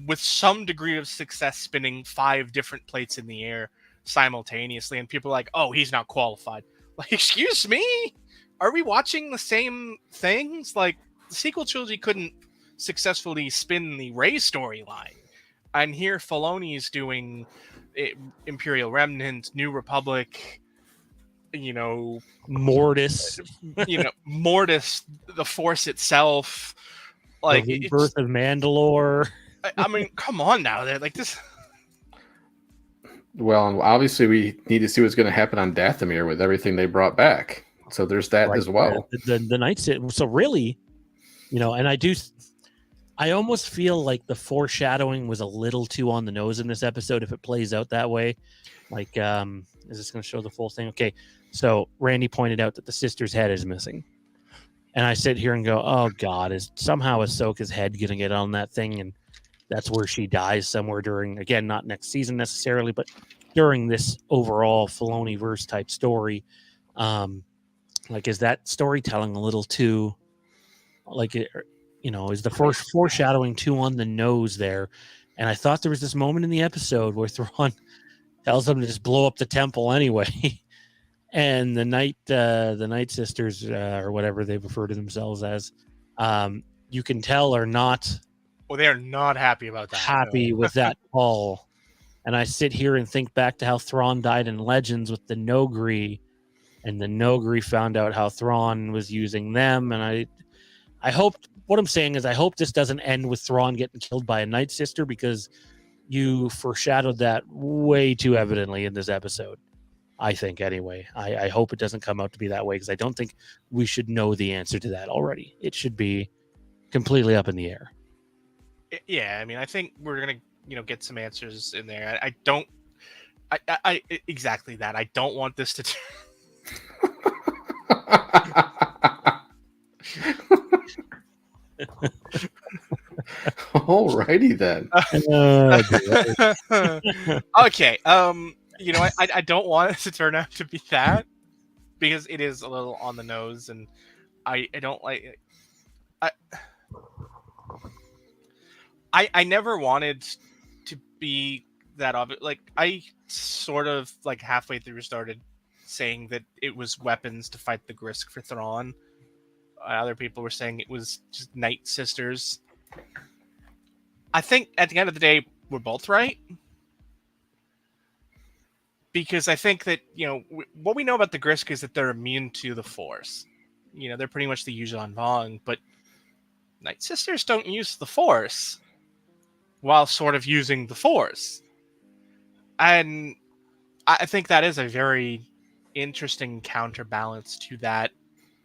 with some degree of success spinning 5 different plates in the air simultaneously, and people are like, oh, he's not qualified. Excuse me? Are we watching the same things? The sequel trilogy couldn't successfully spin the Rey storyline, and here Filoni's doing Imperial Remnant, New Republic, Mortis, Mortis, the Force itself, the like rebirth of Mandalore. I mean, come on now, they're like this. Well, and obviously we need to see what's going to happen on Dathomir with everything they brought back. So there's that as well. The Night Sister. So really, and I almost feel like the foreshadowing was a little too on the nose in this episode if it plays out that way. Like, is this going to show the full thing? Okay, so Randy pointed out that the sister's head is missing. And I sit here and go, oh, God, is somehow Ahsoka's head going to get on that thing? And that's where she dies somewhere during, again, not next season necessarily, but during this overall Filoniverse type story. Is that storytelling a little too, is the first foreshadowing too on the nose there? And I thought there was this moment in the episode where Thrawn tells them to just blow up the temple anyway. And the Night Sisters, or whatever they refer to themselves as, you can tell are not. Well, they are not happy about that. Happy with that call. And I sit here and think back to how Thrawn died in Legends with the Nogri, and the Nogri found out how Thrawn was using them. And I hope, what I'm saying is I hope this doesn't end with Thrawn getting killed by a Night Sister, because you foreshadowed that way too evidently in this episode. I think anyway. I hope it doesn't come out to be that way, because I don't think we should know the answer to that already. It should be completely up in the air. Yeah, I mean, I think we're gonna get some answers in there. I exactly that. I don't want this to. Alrighty then. Okay. I don't want it to turn out to be that, because it is a little on the nose, and I don't like. I never wanted to be that obvious. Like, I sort of halfway through started saying that it was weapons to fight the Grisk for Thrawn. Other people were saying it was just Night Sisters. I think at the end of the day, we're both right. Because I think that, what we know about the Grisk is that they're immune to the Force. They're pretty much the Yuuzhan Vong, but Night Sisters don't use the Force while sort of using the Force. And I think that is a very interesting counterbalance to that.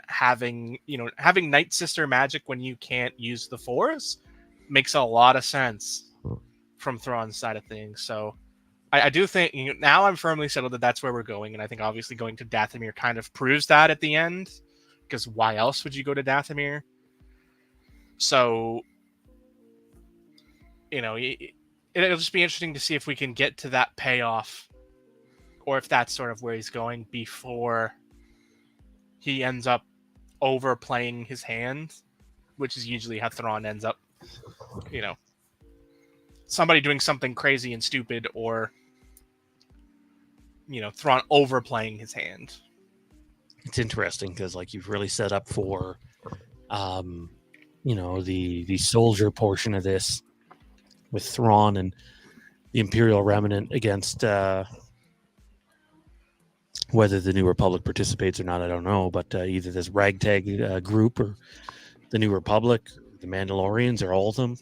Having Night Sister magic when you can't use the Force makes a lot of sense from Thrawn's side of things. So I do think now I'm firmly settled that that's where we're going, and I think obviously going to Dathomir kind of proves that at the end, because why else would you go to Dathomir? So, it'll just be interesting to see if we can get to that payoff, or if that's sort of where he's going before he ends up overplaying his hand, which is usually how Thrawn ends up. Somebody doing something crazy and stupid, or Thrawn overplaying his hand. It's interesting because you've really set up for the soldier portion of this with Thrawn and the Imperial Remnant against whether the New Republic participates or not, I don't know, but either this ragtag group or the New Republic, the Mandalorians, or all of them.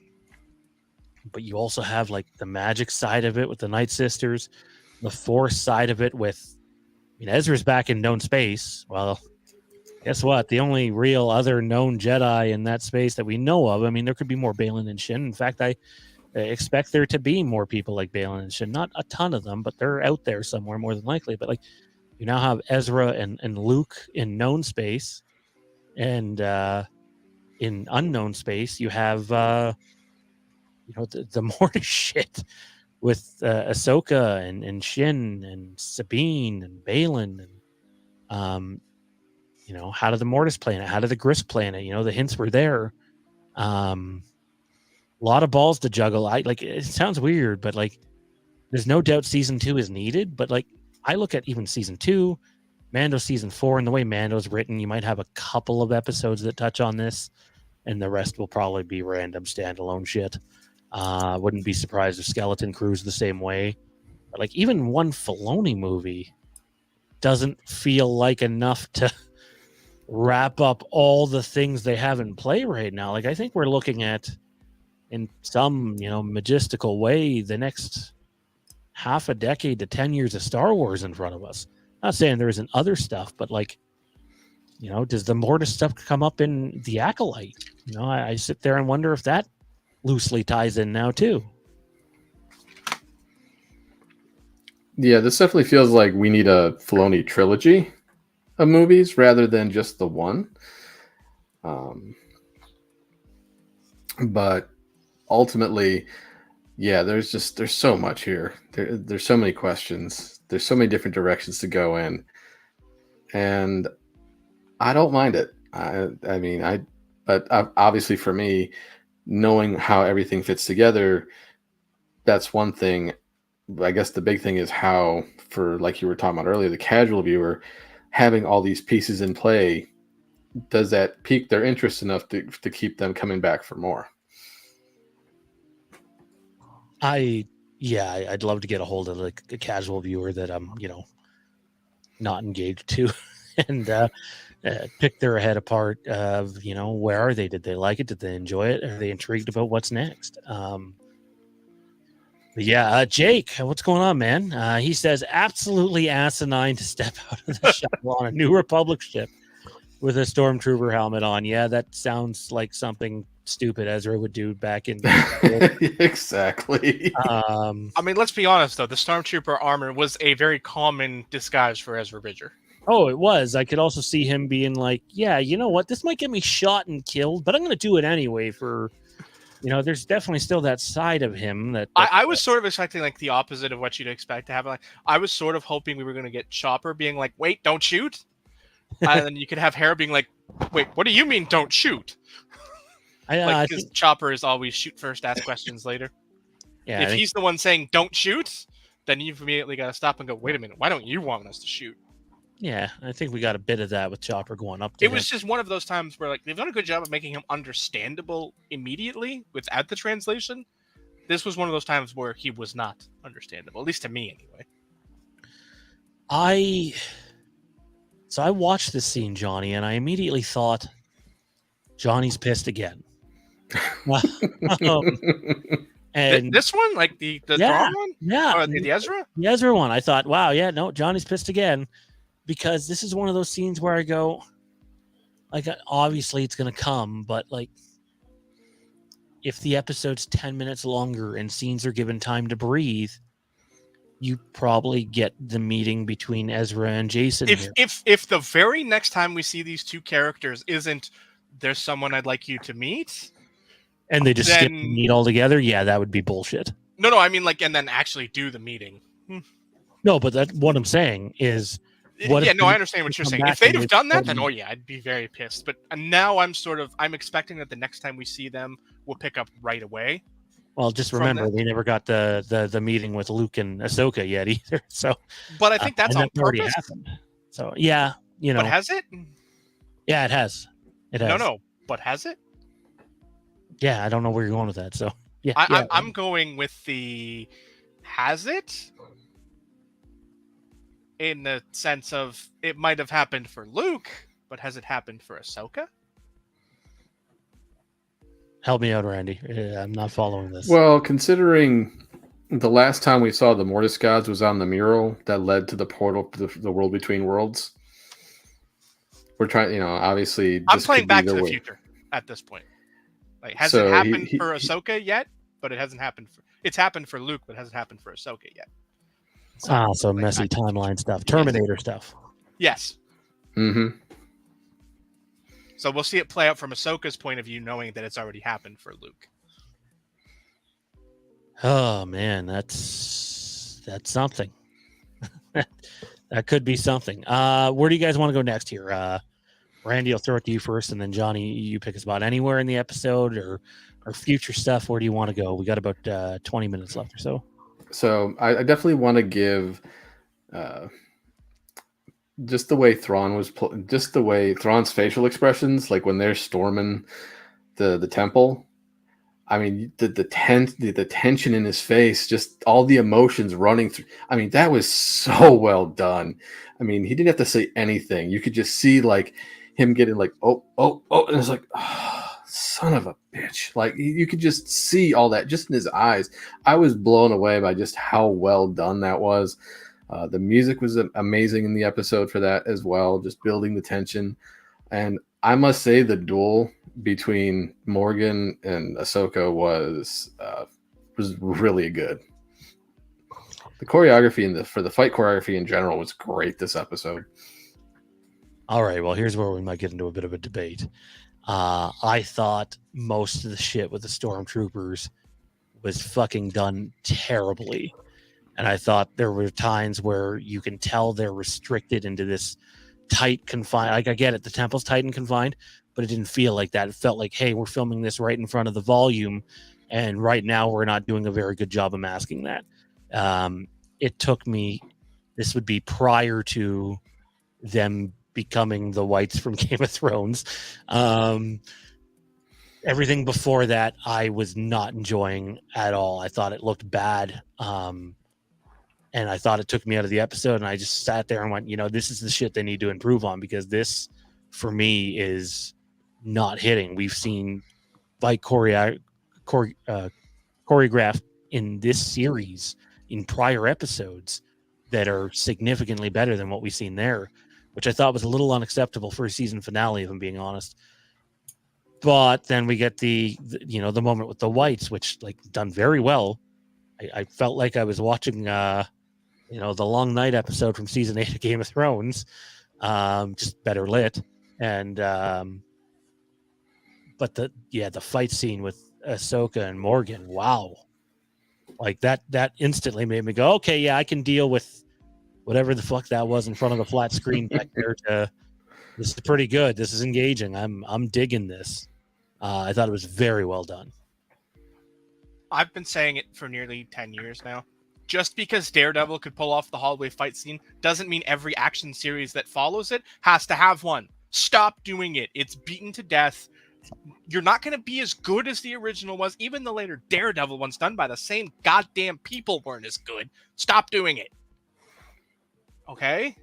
But you also have the magic side of it with the Night Sisters, the Force side of it with, Ezra's back in known space. Well, guess what? The only real other known Jedi in that space that we know of, there could be more Baylan and Shin. In fact, I expect there to be more people like Baylan and Shin. Not a ton of them, but they're out there somewhere more than likely. But you now have Ezra and Luke in known space, and in unknown space, you have the Mortis shit with Ahsoka and Shin and Sabine and Baylan, and how did the Mortis plan it? How did the Grisk plan it? The hints were there. A lot of balls to juggle. It sounds weird, but there's no doubt season 2 is needed. But I look at even season 2, Mando season 4, and the way Mando's written, you might have a couple of episodes that touch on this. and the rest will probably be random standalone shit. Wouldn't be surprised if Skeleton Crew's the same way. But like even one Filoni movie doesn't feel like enough to wrap up all the things they have in play right now. Like I think we're looking at, in some majestical way, the next half a decade to 10 years of Star Wars in front of us. Not saying there isn't other stuff, but like, does the Mortis stuff come up in The Acolyte? I sit there and wonder if that loosely ties in now too. Yeah, this definitely feels like we need a Filoni trilogy of movies rather than just the one. But ultimately, yeah, there's so much here. There's so many questions. There's so many different directions to go in, and I don't mind it. But obviously for me, knowing how everything fits together, that's one thing. I guess the big thing is how, for like you were talking about earlier, the casual viewer, having all these pieces in play, does that pique their interest enough to keep them coming back for more? I'd love to get a hold of like a casual viewer that I'm, not engaged to, and pick their head apart of, where are they? Did they like it? Did they enjoy it? Are they intrigued about what's next? Jake, what's going on, man? He says absolutely asinine to step out of the shuttle on a New Republic ship with a stormtrooper helmet on. Yeah, that sounds like something stupid Ezra would do back in. Exactly. I mean, let's be honest though. The stormtrooper armor was a very common disguise for Ezra Bridger. Oh, it was. I could also see him being like, "Yeah, you know what? This might get me shot and killed, but I'm going to do it anyway." For there's definitely still that side of him that I was sort of expecting like the opposite of what you'd expect to happen. Like, I was sort of hoping we were going to get Chopper being like, "Wait, don't shoot," and then you could have Hera being like, "Wait, what do you mean don't shoot?" Because Chopper is always shoot first, ask questions later. Yeah, if he's the one saying don't shoot, then you've immediately got to stop and go, "Wait a minute, why don't you want us to shoot?" Yeah, I think we got a bit of that with Chopper going up to him. It was just one of those times where like they've done a good job of making him understandable immediately without the translation. This was one of those times where he was not understandable, at least to me anyway. I watched this scene, Johnny, and I immediately thought, Johnny's pissed again. And this one, like the Thrawn one? Yeah. Or the Ezra? The Ezra one. I thought, wow, yeah, no, Johnny's pissed again. Because this is one of those scenes where I go, like, obviously it's going to come, but like, if the episode's 10 minutes longer and scenes are given time to breathe, you probably get the meeting between Ezra and Jason here. If the very next time we see these two characters isn't, there's someone I'd like you to meet, and they just skip the meet altogether, yeah, that would be bullshit. No, I mean, like, and then actually do the meeting. No, but what I'm saying is, I understand what you're saying. If they'd have done that, then I'd be very pissed. But now I'm expecting that the next time we see them, we'll pick up right away. Well, just remember they never got the meeting with Luke and Ahsoka yet either. So, but I think that's on purpose. Happened. So yeah, But has it? Yeah, it has. It has. No, but has it? Yeah, I don't know where you're going with that. So yeah, I'm going with the has it. In the sense of it might have happened for Luke, but has it happened for Ahsoka? Help me out, Randy. I'm not following this. Well, considering the last time we saw the Mortis gods was on the mural that led to the portal to the world between worlds. We're trying, obviously. I'm playing Back to the Future at this point. Like, hasn't happened for Ahsoka yet, but it hasn't happened for. It's happened for Luke, but it hasn't happened for Ahsoka yet. So messy timeline stuff. Terminator stuff. Yes. Mm-hmm. So we'll see it play out from Ahsoka's point of view, knowing that it's already happened for Luke. Oh man, that's something. That could be something. Where do you guys want to go next here? Randy, I'll throw it to you first, and then Johnny, you pick a spot anywhere in the episode or future stuff. Where do you want to go? We got about 20 minutes left or so. So I definitely want to give just the way Thrawn was, just the way Thrawn's facial expressions, like when they're storming the temple. I mean, the tension in his face, just all the emotions running through. I mean, that was so well done. I mean, he didn't have to say anything. You could just see like him getting like, oh, and it's like, oh, son of a bitch. Like you could just see all that just in his eyes. I was blown away by just how well done that was. The music was amazing in the episode for that as well, just building the tension. And I must say the duel between Morgan and Ahsoka was really good. The choreography for the fight choreography in general was great this episode. All right, well, here's where we might get into a bit of a debate. I thought most of the shit with the stormtroopers was fucking done terribly. And I thought there were times where you can tell they're restricted into this tight confined. Like I get it, the temple's tight and confined, but it didn't feel like that. It felt like, hey, we're filming this right in front of the volume, and right now we're not doing a very good job of masking that. It took me. This would be prior to them becoming the whites from Game of Thrones. Everything before that, I was not enjoying at all. I thought it looked bad. And I thought it took me out of the episode, and I just sat there and went, this is the shit they need to improve on, because this, for me, is not hitting. We've seen fight choreographed in this series in prior episodes that are significantly better than what we've seen there, which I thought was a little unacceptable for a season finale, if I'm being honest. But then we get the moment with the whites, which done very well. I felt like I was watching the Long Night episode from season 8 of Game of Thrones, just better lit. And but the fight scene with Ahsoka and Morgan, wow, like that instantly made me go, okay, yeah, I can deal with whatever the fuck that was in front of the flat screen back there. This is pretty good. This is engaging. I'm digging this. I thought it was very well done. I've been saying it for nearly 10 years now. Just because Daredevil could pull off the hallway fight scene doesn't mean every action series that follows it has to have one. Stop doing it. It's beaten to death. You're not going to be as good as the original was. Even the later Daredevil ones done by the same goddamn people weren't as good. Stop doing it. Okay?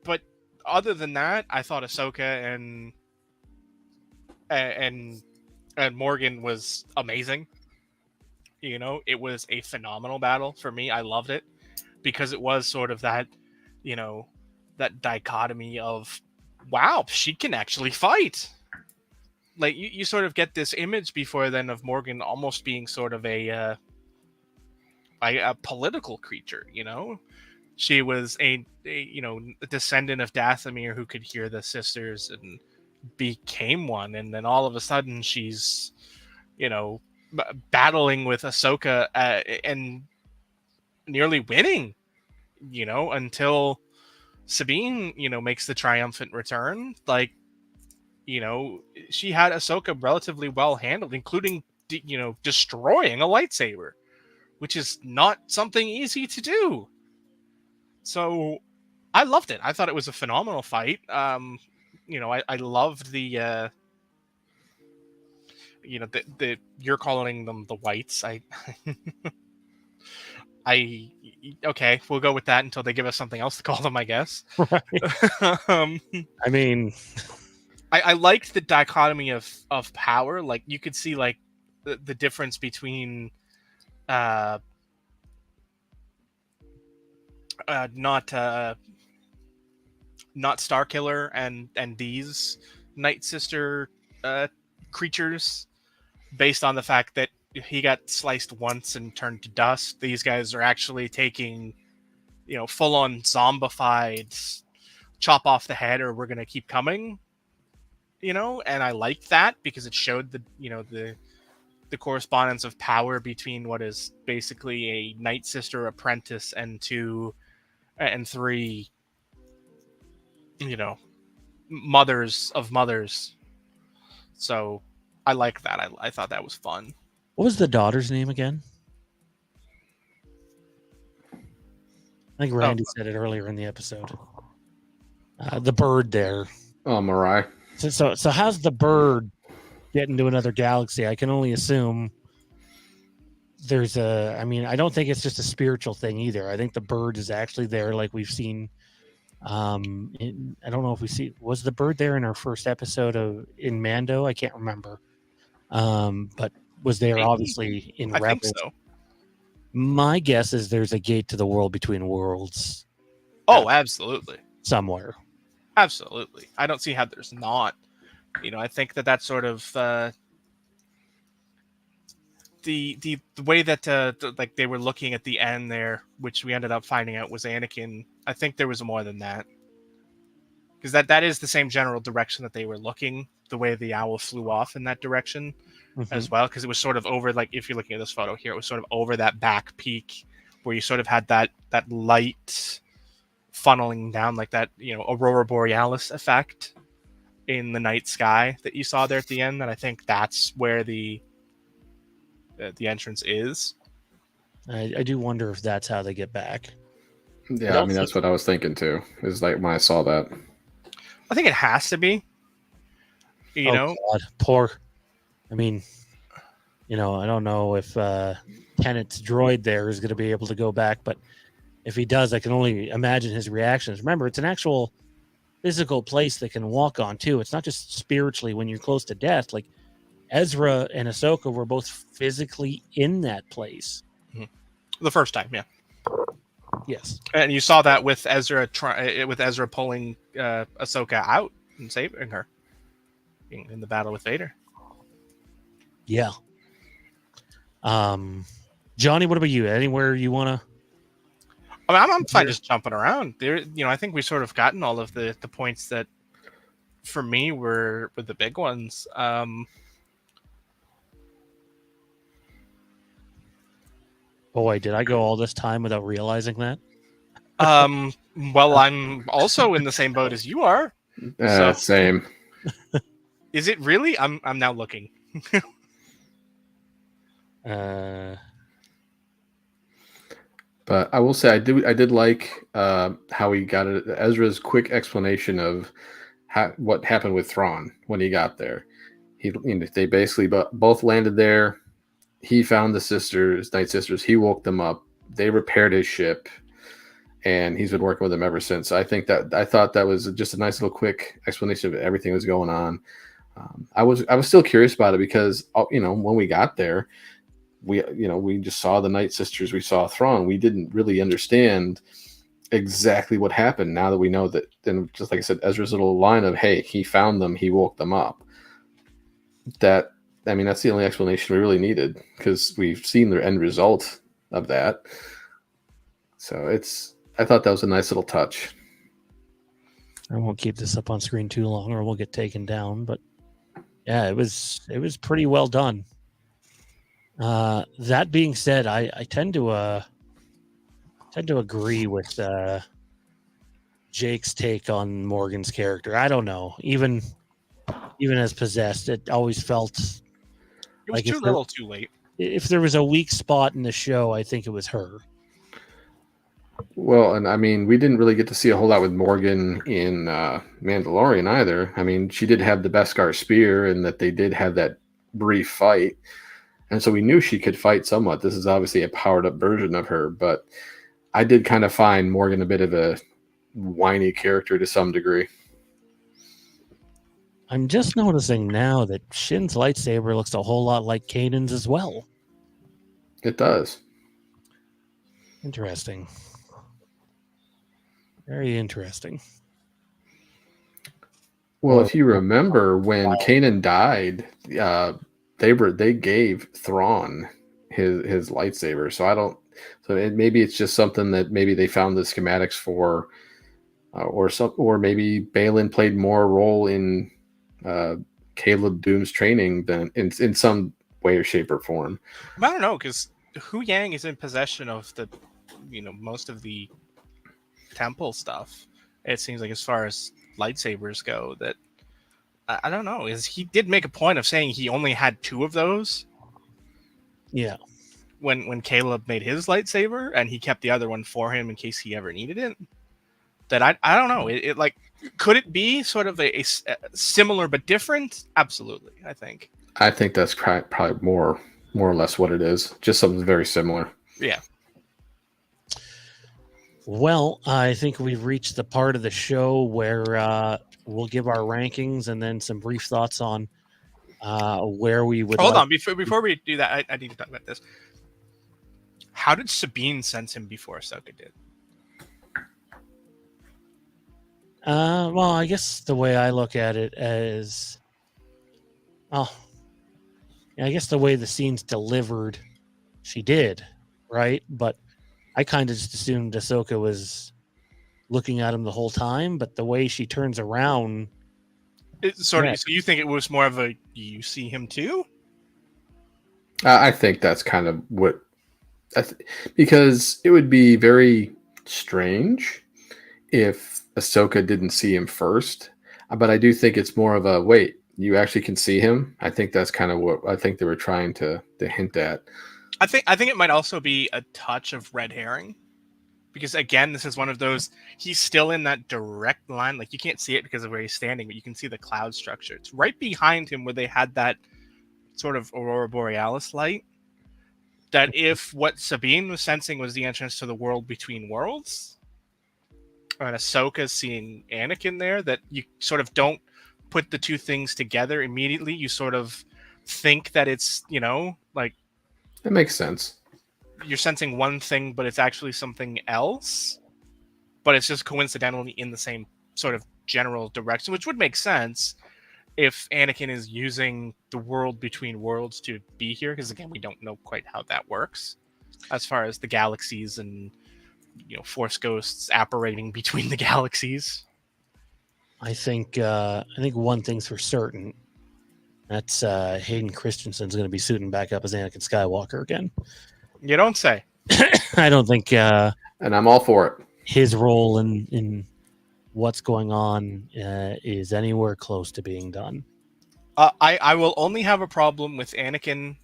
But other than that, I thought Ahsoka and Morgan was amazing. It was a phenomenal battle for me. I loved it because it was sort of that, that dichotomy of, wow, she can actually fight. Like you sort of get this image before then of Morgan almost being sort of a political creature. She was a descendant of Dathomir who could hear the sisters and became one, and then all of a sudden she's, battling with Ahsoka and nearly winning, until Sabine, makes the triumphant return. She had Ahsoka relatively well handled, including, destroying a lightsaber, which is not something easy to do. So I loved it. I thought it was a phenomenal fight. I loved the you're calling them the whites. Okay, we'll go with that until they give us something else to call them, I guess. Right. I mean, I liked the dichotomy of power. Like you could see the difference between not Starkiller and these Night Sister creatures, based on the fact that he got sliced once and turned to dust. These guys are actually taking, full on zombified, chop off the head or we're gonna keep coming. And I liked that because it showed the correspondence of power between what is basically a Night Sister apprentice and 2 and 3, mothers of mothers. So I like that. I thought that was fun. What was the daughter's name again? I think Randy said it earlier in the episode. The bird there. Oh, Mirai. So how's the bird get into another galaxy, I can only assume there's I mean, I don't think it's just a spiritual thing either. I think the bird is actually there, like we've seen. I don't know if was the bird there in our first episode in Mando? I can't remember. But was there Maybe. obviously in I think Rebels? so. My guess is there's a gate to the world between worlds Oh, absolutely. somewhere. Absolutely. I don't see how there's not. I think that's sort of the way that like they were looking at the end there, which we ended up finding out was Anakin. I think there was more than that, because that is the same general direction that they were looking. The way the owl flew off in that direction as well, because it was sort of over, like if you're looking at this photo here, it was sort of over that back peak where you sort of had that light funneling down, like that aurora borealis effect in the night sky that you saw there at the end. And I think that's where the entrance is. I do wonder if that's how they get back. Yeah, I mean, that's what I was thinking too. Is like when I saw that. I think it has to be. God, poor. I mean, I don't know if Tenet's droid there is going to be able to go back, but if he does, I can only imagine his reactions. Remember, it's an actual physical place they can walk on too. It's not just spiritually when you're close to death. Like Ezra and Ahsoka were both physically in that place. The first time, yeah. Yes. And you saw that with Ezra pulling Ahsoka out and saving her in the battle with Vader. Yeah. Johnny, what about you? Anywhere you want to? I mean, I'm fine just jumping around. There, I think we sort of gotten all of the points that, for me, were the big ones. Boy, did I go all this time without realizing that? Well, I'm also in the same boat as you are. Same. Is it really? I'm now looking. But I will say I did like how he got it. Ezra's quick explanation of what happened with Thrawn when he got there. They basically both landed there. He found the Night Sisters. He woke them up. They repaired his ship, and he's been working with them ever since. I thought that was just a nice little quick explanation of everything that was going on. I was still curious about it because when we got there, we just saw the Night Sisters. We saw Thrawn. We didn't really understand exactly what happened. Now that we know that, then just like I said, Ezra's little line of, "Hey, he found them. He woke them up." That's the only explanation we really needed because we've seen the end result of that. So I thought that was a nice little touch. I won't keep this up on screen too long or we'll get taken down, but yeah, it was pretty well done. That being said, I tend to agree with Jake's take on Morgan's character. I don't know, even as possessed, it always felt it was too little, too late. If there was a weak spot in the show, I think it was her. Well, and I mean, we didn't really get to see a whole lot with Morgan in Mandalorian either. I mean, she did have the Beskar spear, and that they did have that brief fight, and so we knew she could fight somewhat. This is obviously a powered up version of her, but I did kind of find Morgan a bit of a whiny character to some degree. I'm just noticing now that Shin's lightsaber looks a whole lot like Kanan's as well. It does. Interesting. Very interesting. Well, if you remember when Kanan died, they gave Thrawn his lightsaber. So maybe it's just something that maybe they found the schematics for, or maybe Balin played more role in Caleb Doom's training than in some way or shape or form. I don't know, because Hu Yang is in possession of the most of the temple stuff. It seems like, as far as lightsabers go, that I don't know. He did make a point of saying he only had 2 of those. Yeah. When Caleb made his lightsaber, and he kept the other one for him in case he ever needed it. That I don't know. It like, could it be sort of a similar but different? Absolutely, I think. I think that's probably more or less what it is. Just something very similar. Yeah. Well, I think we've reached the part of the show where we'll give our rankings and then some brief thoughts on where we would. Hold on, before we do that, I need to talk about this. How did Sabine sense him before Ahsoka did? Well, I guess the way I look at it is, I guess the way the scene's delivered, she did, right? But I kind of just assumed Ahsoka was looking at him the whole time, but the way she turns around, So you think it was more of a you see him too? I think that's kind of what, because it would be very strange if Ahsoka didn't see him first. But I do think it's more of a wait, you actually can see him. I think that's kind of what I think they were trying to hint at. I think it might also be a touch of red herring, because again, this is one of those. He's still in that direct line, like you can't see it because of where he's standing, but you can see the cloud structure. It's right behind him where they had that sort of aurora borealis light. That if what Sabine was sensing was the entrance to the world between worlds, and Ahsoka's seeing Anakin there, that you sort of don't put the two things together immediately. You sort of think that it's, like That makes sense. you're sensing one thing, but it's actually something else. But it's just coincidentally in the same sort of general direction, which would make sense if Anakin is using the world between worlds to be here. Because again, we don't know quite how that works as far as the galaxies and Force ghosts apparating between the galaxies. I think one thing's for certain. That's Hayden Christensen's going to be suiting back up as Anakin Skywalker again. You don't say. I don't think and I'm all for it. His role in what's going on is anywhere close to being done. I will only have a problem with Hayden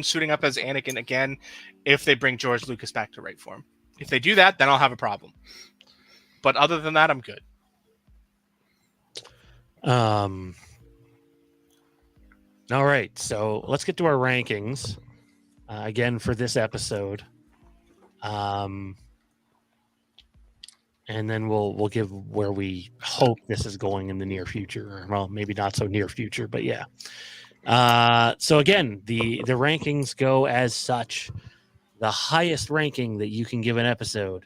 suiting up as Anakin again if they bring George Lucas back to write for him. If they do that, then I'll have a problem. But other than that, I'm good. All right, so let's get to our rankings again for this episode, and then we'll give where we hope this is going in the near future. Well, maybe not so near future, but yeah. So again, the rankings go as such. The highest ranking that you can give an episode,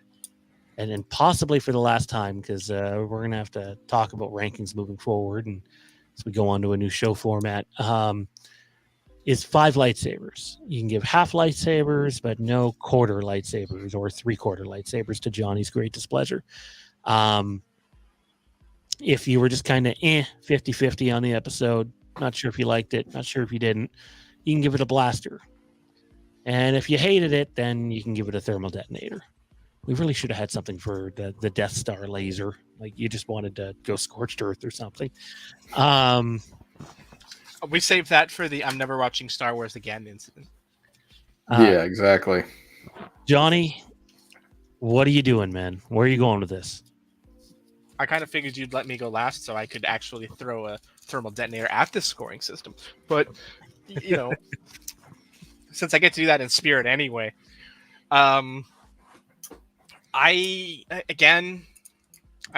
and then possibly for the last time, because we're going to have to talk about rankings moving forward and as we go on to a new show format, is 5 lightsabers. You can give half lightsabers, but no quarter lightsabers or 3/4 lightsabers, to Johnny's great displeasure. If you were just kind of 50-50 on the episode, not sure if you liked it, not sure if you didn't, you can give it a blaster. And if you hated it, then you can give it a thermal detonator. We really should have had something for the Death Star laser. Like you just wanted to go scorched earth or something. We saved that for the I'm never watching Star Wars again incident. Yeah, exactly. Johnny, what are you doing, man? Where are you going with this? I kind of figured you'd let me go last so I could actually throw a thermal detonator at this scoring system. But, since I get to do that in spirit anyway, I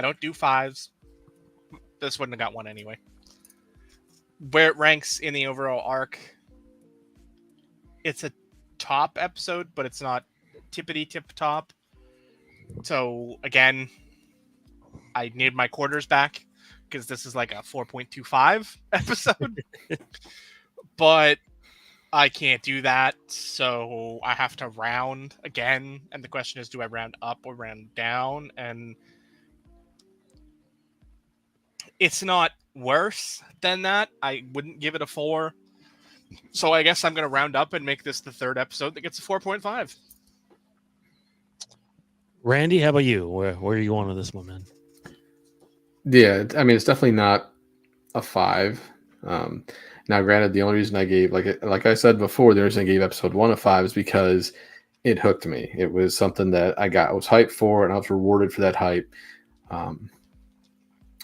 don't do 5s. This wouldn't have got 1 anyway. Where it ranks in the overall arc, it's a top episode, but it's not tippity tip top. So again, I need my quarters back because this is like a 4.25 episode. But I can't do that, so I have to round again. And the question is, do I round up or round down? And it's not worse than that. I wouldn't give it a 4. So I guess I'm going to round up and make this the 3rd episode that gets a 4.5. Randy, how about you? Where are you going with this one, man? Yeah, I mean, it's definitely not a 5. Now, granted, the only reason I gave, like I said before, the reason I gave episode 1 a 5 is because it hooked me. It was something that I was hyped for, and I was rewarded for that hype. I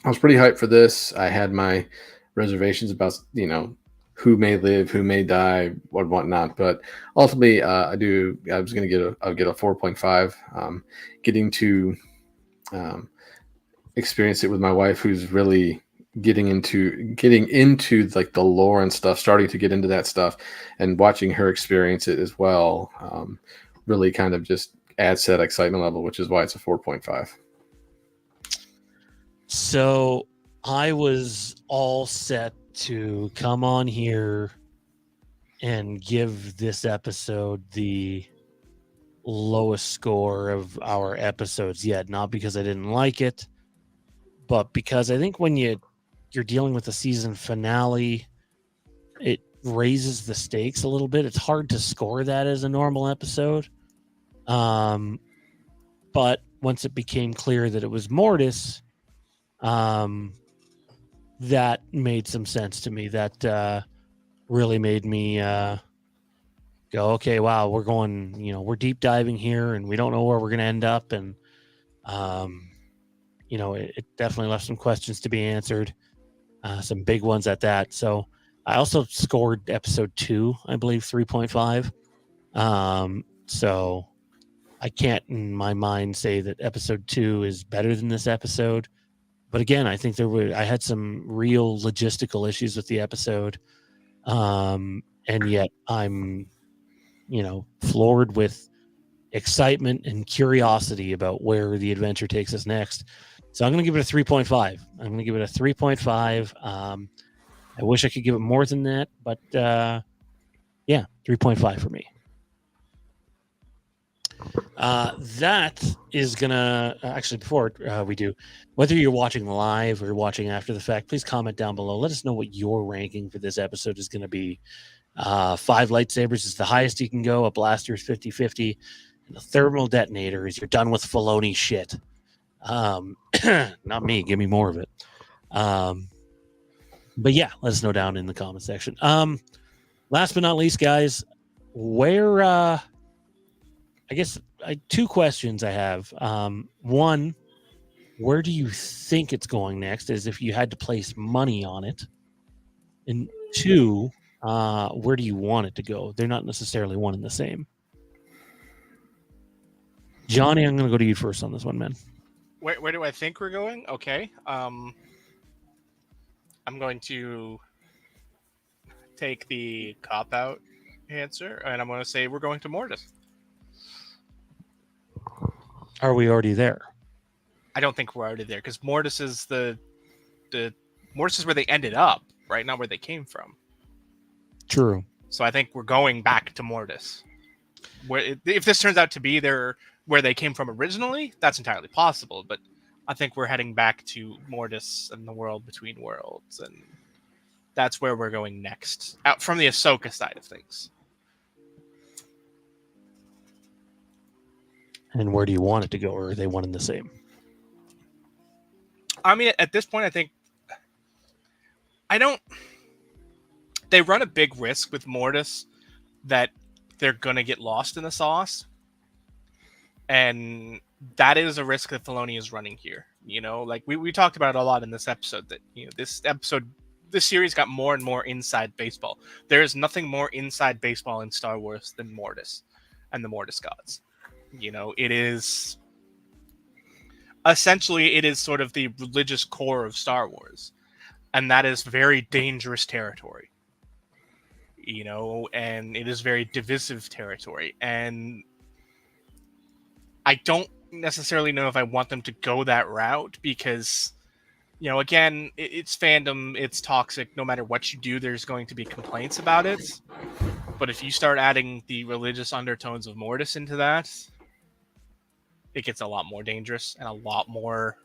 was pretty hyped for this. I had my reservations about, who may live, who may die, or whatnot. But ultimately, I'll get a 4.5. Getting to experience it with my wife, who's really getting into like the lore and stuff, starting to get into that stuff, and watching her experience it as well, really kind of just adds to that excitement level, which is why it's a 4.5. So I was all set to come on here and give this episode the lowest score of our episodes yet, not because I didn't like it, but because I think when you're dealing with the season finale, it raises the stakes a little bit. It's hard to score that as a normal episode. But once it became clear that it was Mortis, that made some sense to me. That really made me go, okay, wow, we're deep diving here, and we don't know where we're going to end up. And, it definitely left some questions to be answered, some big ones at that. So I also scored episode 2, I believe, 3.5. So I can't in my mind say that episode 2 is better than this episode. But again, I think I had some real logistical issues with the episode. And yet I'm, floored with excitement and curiosity about where the adventure takes us next. So I'm going to give it a 3.5. I'm going to give it a 3.5. I wish I could give it more than that, but 3.5 for me. That is gonna actually, before we do, whether you're watching live or watching after the fact, please comment down below. Let us know what your ranking for this episode is going to be. 5 lightsabers is the highest you can go. A blaster is 50-50. And a thermal detonator is you're done with Filoni shit. Not me. Give me more of it. But yeah, let us know down in the comment section. Last but not least, guys, where I guess 2 questions I have. One, where do you think it's going next, as if you had to place money on it? And 2, where do you want it to go? They're not necessarily one and the same. Johnny, I'm going to go to you first on this one, man. Where do I think we're going? Okay. I'm going to take the cop-out answer, and I'm going to say we're going to Mortis. Are we already there? I don't think we're already there, because Mortis is Mortis is where they ended up, right? Not where they came from. True. So I think we're going back to Mortis. If this turns out to be where they came from originally, that's entirely possible. But I think we're heading back to Mortis and the world between worlds, and that's where we're going next, out from the Ahsoka side of things. And where do you want it to go, or are they one and the same? I mean, at this point, I think they run a big risk with Mortis that they're going to get lost in the sauce. And that is a risk that Filoni is running here. Like we talked about it a lot in this episode, that, this series got more and more inside baseball. There is nothing more inside baseball in Star Wars than Mortis and the Mortis gods. It is sort of the religious core of Star Wars, and that is very dangerous territory, and it is very divisive territory. And I don't necessarily know if I want them to go that route, because, again, it's fandom, it's toxic. No matter what you do, there's going to be complaints about it. But if you start adding the religious undertones of Mortis into that, it gets a lot more dangerous and a lot more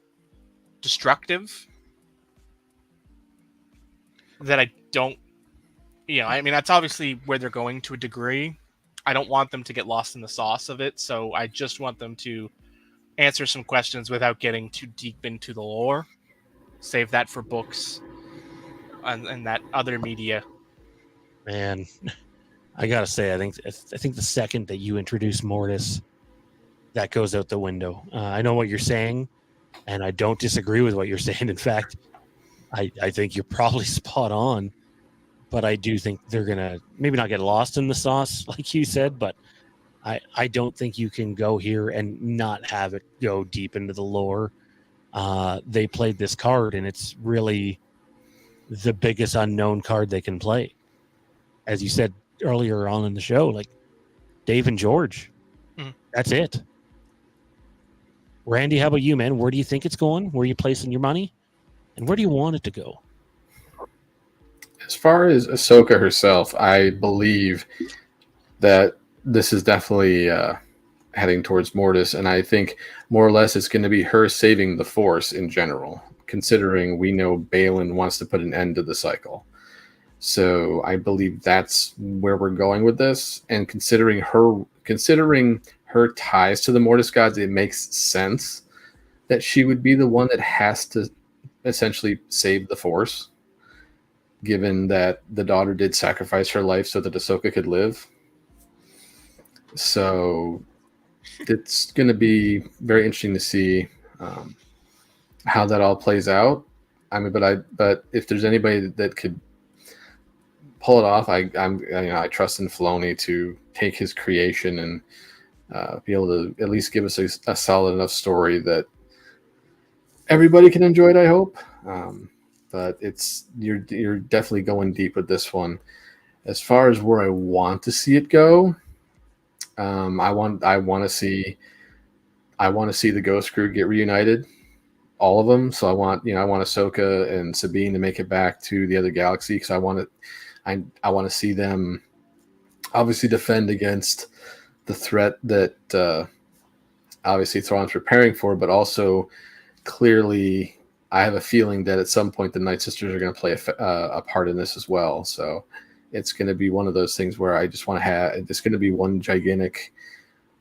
destructive. That I don't, that's obviously where they're going to a degree. I don't want them to get lost in the sauce of it, so I just want them to answer some questions without getting too deep into the lore. Save that for books and that other media. Man, I gotta say, I think the second that you introduce Mortis, that goes out the window. I know what you're saying, and I don't disagree with what you're saying. In fact, I think you're probably spot on. but I do think they're gonna maybe not get lost in the sauce, like you said, but I don't think you can go here and not have it go deep into the lore. They played this card, and it's really the biggest unknown card they can play. As you said earlier on in the show, like Dave and George, that's it. Randy, how about you, man? Where do you think it's going? Where are you placing your money? And where do you want it to go? As far as Ahsoka herself, I believe that this is definitely heading towards Mortis, and I think more or less it's going to be her saving the Force in general, considering we know Balin wants to put an end to the cycle. So I believe that's where we're going with this, and considering her ties to the Mortis gods, it makes sense that she would be the one that has to essentially save the Force, given that the daughter did sacrifice her life so that Ahsoka could live. So it's going to be very interesting to see how that all plays out. I mean, but if there's anybody that could pull it off, I trust in Filoni to take his creation and be able to at least give us a solid enough story that everybody can enjoy it, I hope. But you're definitely going deep with this one. As far as where I want to see it go, I want to see the Ghost Crew get reunited, all of them. So I want Ahsoka and Sabine to make it back to the other galaxy, because I want to see them obviously defend against the threat that obviously Thrawn's preparing for, but also clearly I have a feeling that at some point the Night Sisters are going to play a part in this as well. So it's going to be one of those things where I just want to have, it's going to be one gigantic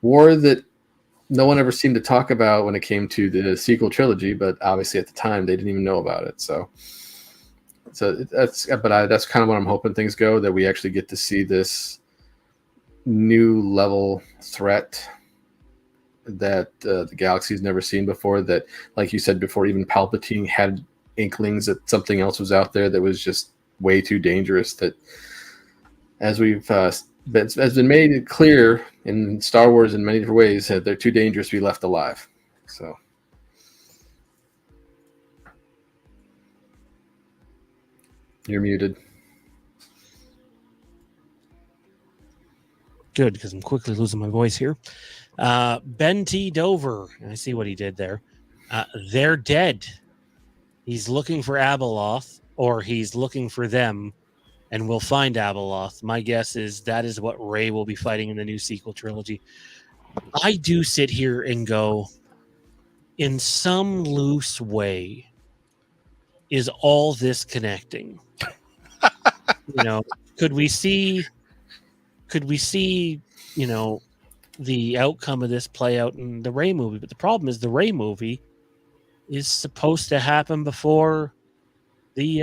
war that no one ever seemed to talk about when it came to the sequel trilogy, but obviously at the time they didn't even know about it. So that's kind of what I'm hoping things go, that we actually get to see this new level threat that the galaxy's never seen before, that, like you said before, even Palpatine had inklings that something else was out there that was just way too dangerous, that as we've has been made clear in Star Wars in many different ways, that they're too dangerous to be left alive. So you're muted. Good, because I'm quickly losing my voice here. Ben T. Dover, I see what he did there. They're dead. He's looking for Abeloth, or he's looking for them, and we'll find Abeloth. My guess is that is what Rey will be fighting in the new sequel trilogy. I do sit here and go, in some loose way, is all this connecting? Could we see, the outcome of this play out in the Rey movie? But the problem is the Rey movie is supposed to happen before the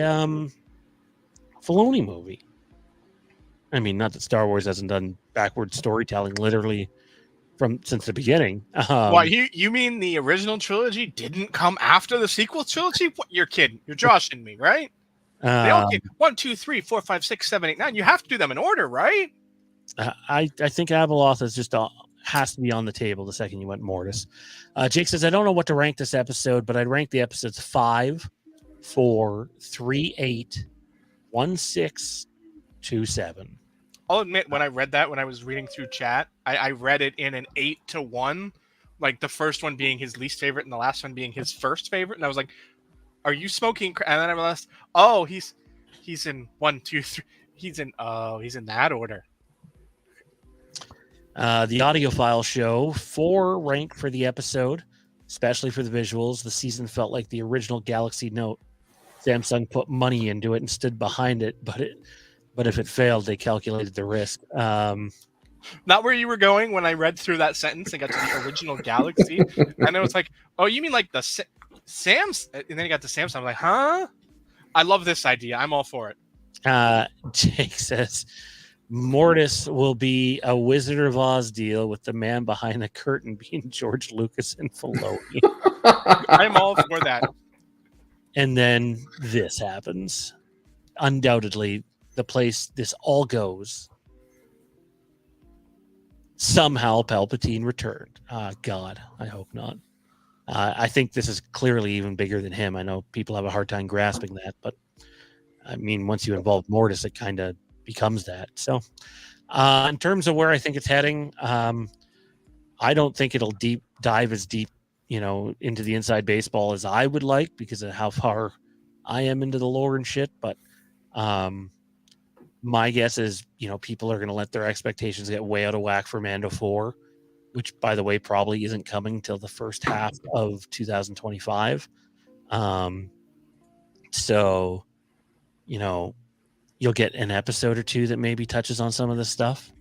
Filoni movie. I mean, not that Star Wars hasn't done backward storytelling literally since the beginning. What, you mean the original trilogy didn't come after the sequel trilogy? What, you're kidding? You're joshing me, right? They all came 1, 2, 3, 4, 5, 6, 7, 8, 9. You have to do them in order, right? I think Abeloth is just has to be on the table the second you went Mortis. Jake says, I don't know what to rank this episode, but I'd rank the episodes 5, 4, 3, 8, 1, 6, 2, 7. I'll admit, when I read that, when I was reading through chat, I read it in an 8-1, like the first one being his least favorite and the last one being his first favorite. And I was like, are you smoking? And then I realized, oh, he's in 1, 2, 3. He's in that order. The audiophile show, 4 ranked for the episode, especially for the visuals. The season felt like the original Galaxy Note. Samsung put money into it and stood behind it, but if it failed, they calculated the risk. Not where you were going when I read through that sentence and got to the original Galaxy, and it was like, oh, you mean like the Sam's? And then you got the Samsung. I'm like, huh? I love this idea. I'm all for it. Jake says, Mortis will be a Wizard of Oz deal with the man behind the curtain being George Lucas and Filoni. I'm all for that. And then this happens. Undoubtedly, the place this all goes, somehow Palpatine returned. God, I hope not. I think this is clearly even bigger than him. I know people have a hard time grasping that, but I mean, once you involve Mortis, it kind of becomes that. So, in terms of where I think it's heading, I don't think it'll dive as deep, into the inside baseball as I would like because of how far I am into the lore and shit. But my guess is, people are going to let their expectations get way out of whack for Mando 4, which, by the way, probably isn't coming till the first half of 2025. So, you'll get an episode or two that maybe touches on some of this stuff.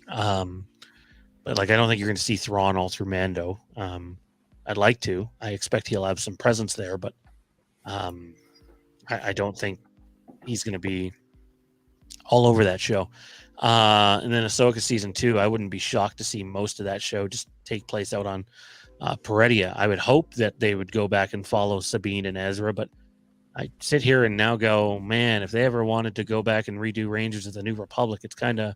But I don't think you're going to see Thrawn all through Mando. I'd like to. I expect he'll have some presence there, but I don't think he's going to be all over that show. And then Ahsoka season 2, I wouldn't be shocked to see most of that show just take place out on Peredia. I would hope that they would go back and follow Sabine and Ezra, but I sit here and now go, man, if they ever wanted to go back and redo Rangers of the New Republic, it's kind of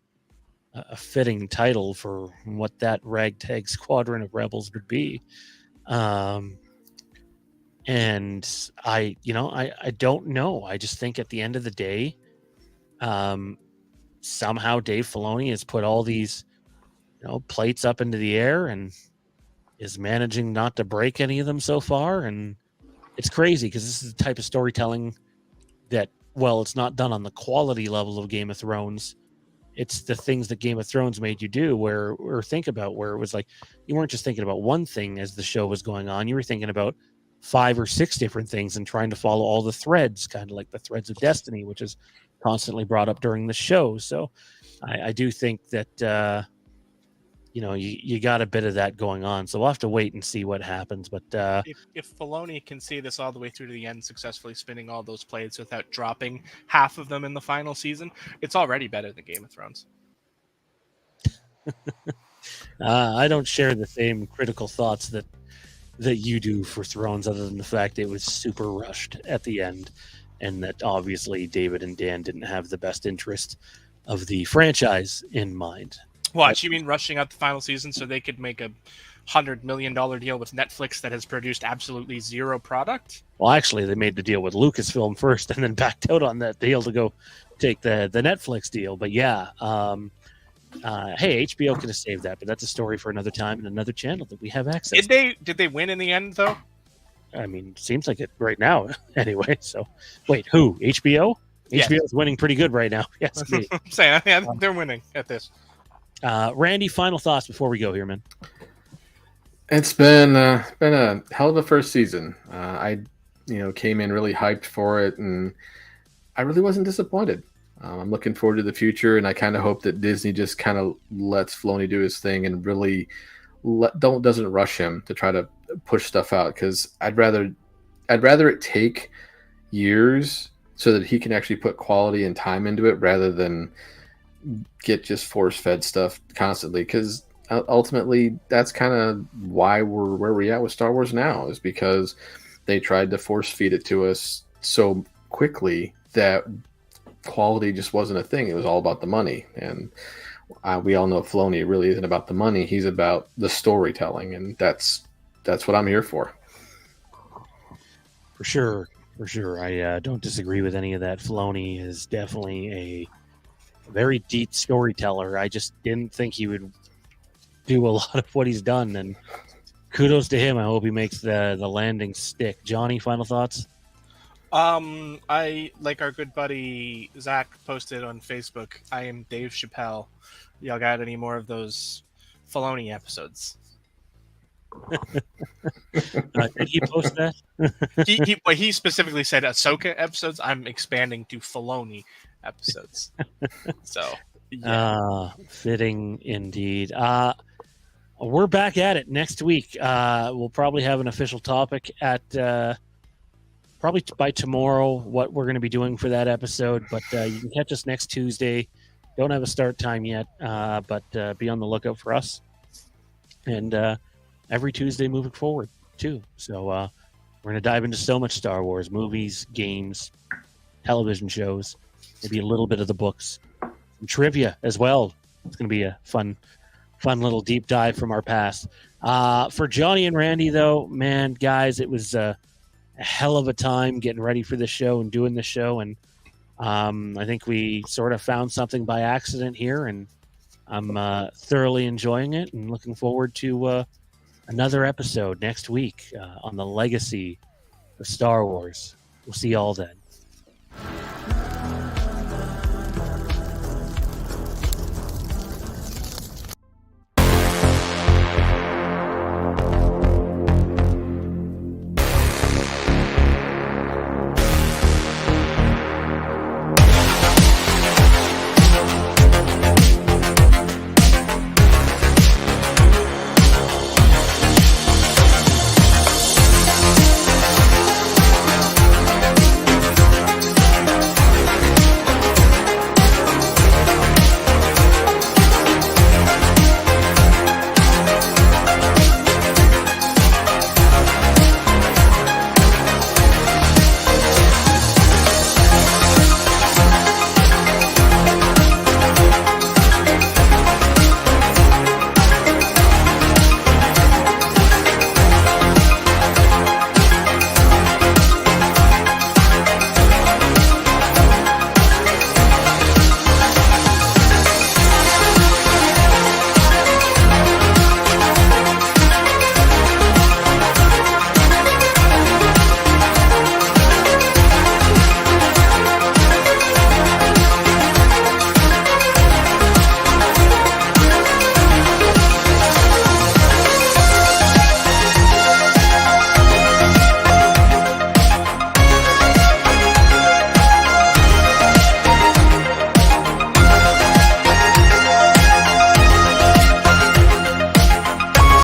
a fitting title for what that ragtag squadron of rebels would be. And I don't know. I just think at the end of the day, somehow Dave Filoni has put all these, plates up into the air and is managing not to break any of them so far. And it's crazy because this is the type of storytelling that, well, it's not done on the quality level of Game of Thrones. It's the things that Game of Thrones made you do where it was like, you weren't just thinking about one thing as the show was going on. You were thinking about 5 or 6 different things and trying to follow all the threads, kind of like the threads of destiny, which is constantly brought up during the show. So I do think that, you got a bit of that going on. So we'll have to wait and see what happens. But if Filoni can see this all the way through to the end, successfully spinning all those plates without dropping half of them in the final season, it's already better than Game of Thrones. I don't share the same critical thoughts that you do for Thrones, other than the fact it was super rushed at the end, and that obviously David and Dan didn't have the best interest of the franchise in mind. What, you mean rushing out the final season so they could make a $100 million deal with Netflix that has produced absolutely zero product? Well, actually, they made the deal with Lucasfilm first and then backed out on that deal to go take the Netflix deal. But yeah, hey, HBO could have saved that, but that's a story for another time and another channel that we have access to. Did they win in the end, though? I mean, seems like it right now anyway. So, wait, who? HBO? Yes. HBO is winning pretty good right now. Yes, I'm saying, they're winning at this. Randy, final thoughts before we go here, man. It's been a hell of a first season. I came in really hyped for it, and I really wasn't disappointed. I'm looking forward to the future, and I kind of hope that Disney just kind of lets Filoni do his thing and really doesn't rush him to try to push stuff out, because I'd rather it take years so that he can actually put quality and time into it rather than get just force-fed stuff constantly, because ultimately that's kind of why we're where we're at with Star Wars now, is because they tried to force feed it to us so quickly that quality just wasn't a thing. It was all about the money, and we all know Filoni really isn't about the money. He's about the storytelling, and that's what I'm here for. For sure. I don't disagree with any of that. Filoni is definitely a very deep storyteller. I just didn't think he would do a lot of what he's done, and kudos to him. I hope he makes the landing stick. Johnny, final thoughts? I, like our good buddy Zach posted on Facebook, I am Dave Chappelle. Y'all got any more of those Filoni episodes? Did he post that? he specifically said Ahsoka episodes. I'm expanding to Filoni episodes. So, yeah. Fitting indeed. We're back at it next week. We'll probably have an official topic at probably by tomorrow what we're going to be doing for that episode. But you can catch us next Tuesday. Don't have a start time yet, but be on the lookout for us. And every Tuesday moving forward, too. So we're going to dive into so much Star Wars, movies, games, television shows. maybe a little bit of the books, some trivia as well. It's going to be a fun little deep dive from our past. For Johnny and Randy, though, man, guys, it was a hell of a time getting ready for the show and doing the show, and I think we sort of found something by accident here, and I'm thoroughly enjoying it and looking forward to another episode next week on the Legacy of Star Wars. We'll see you all then.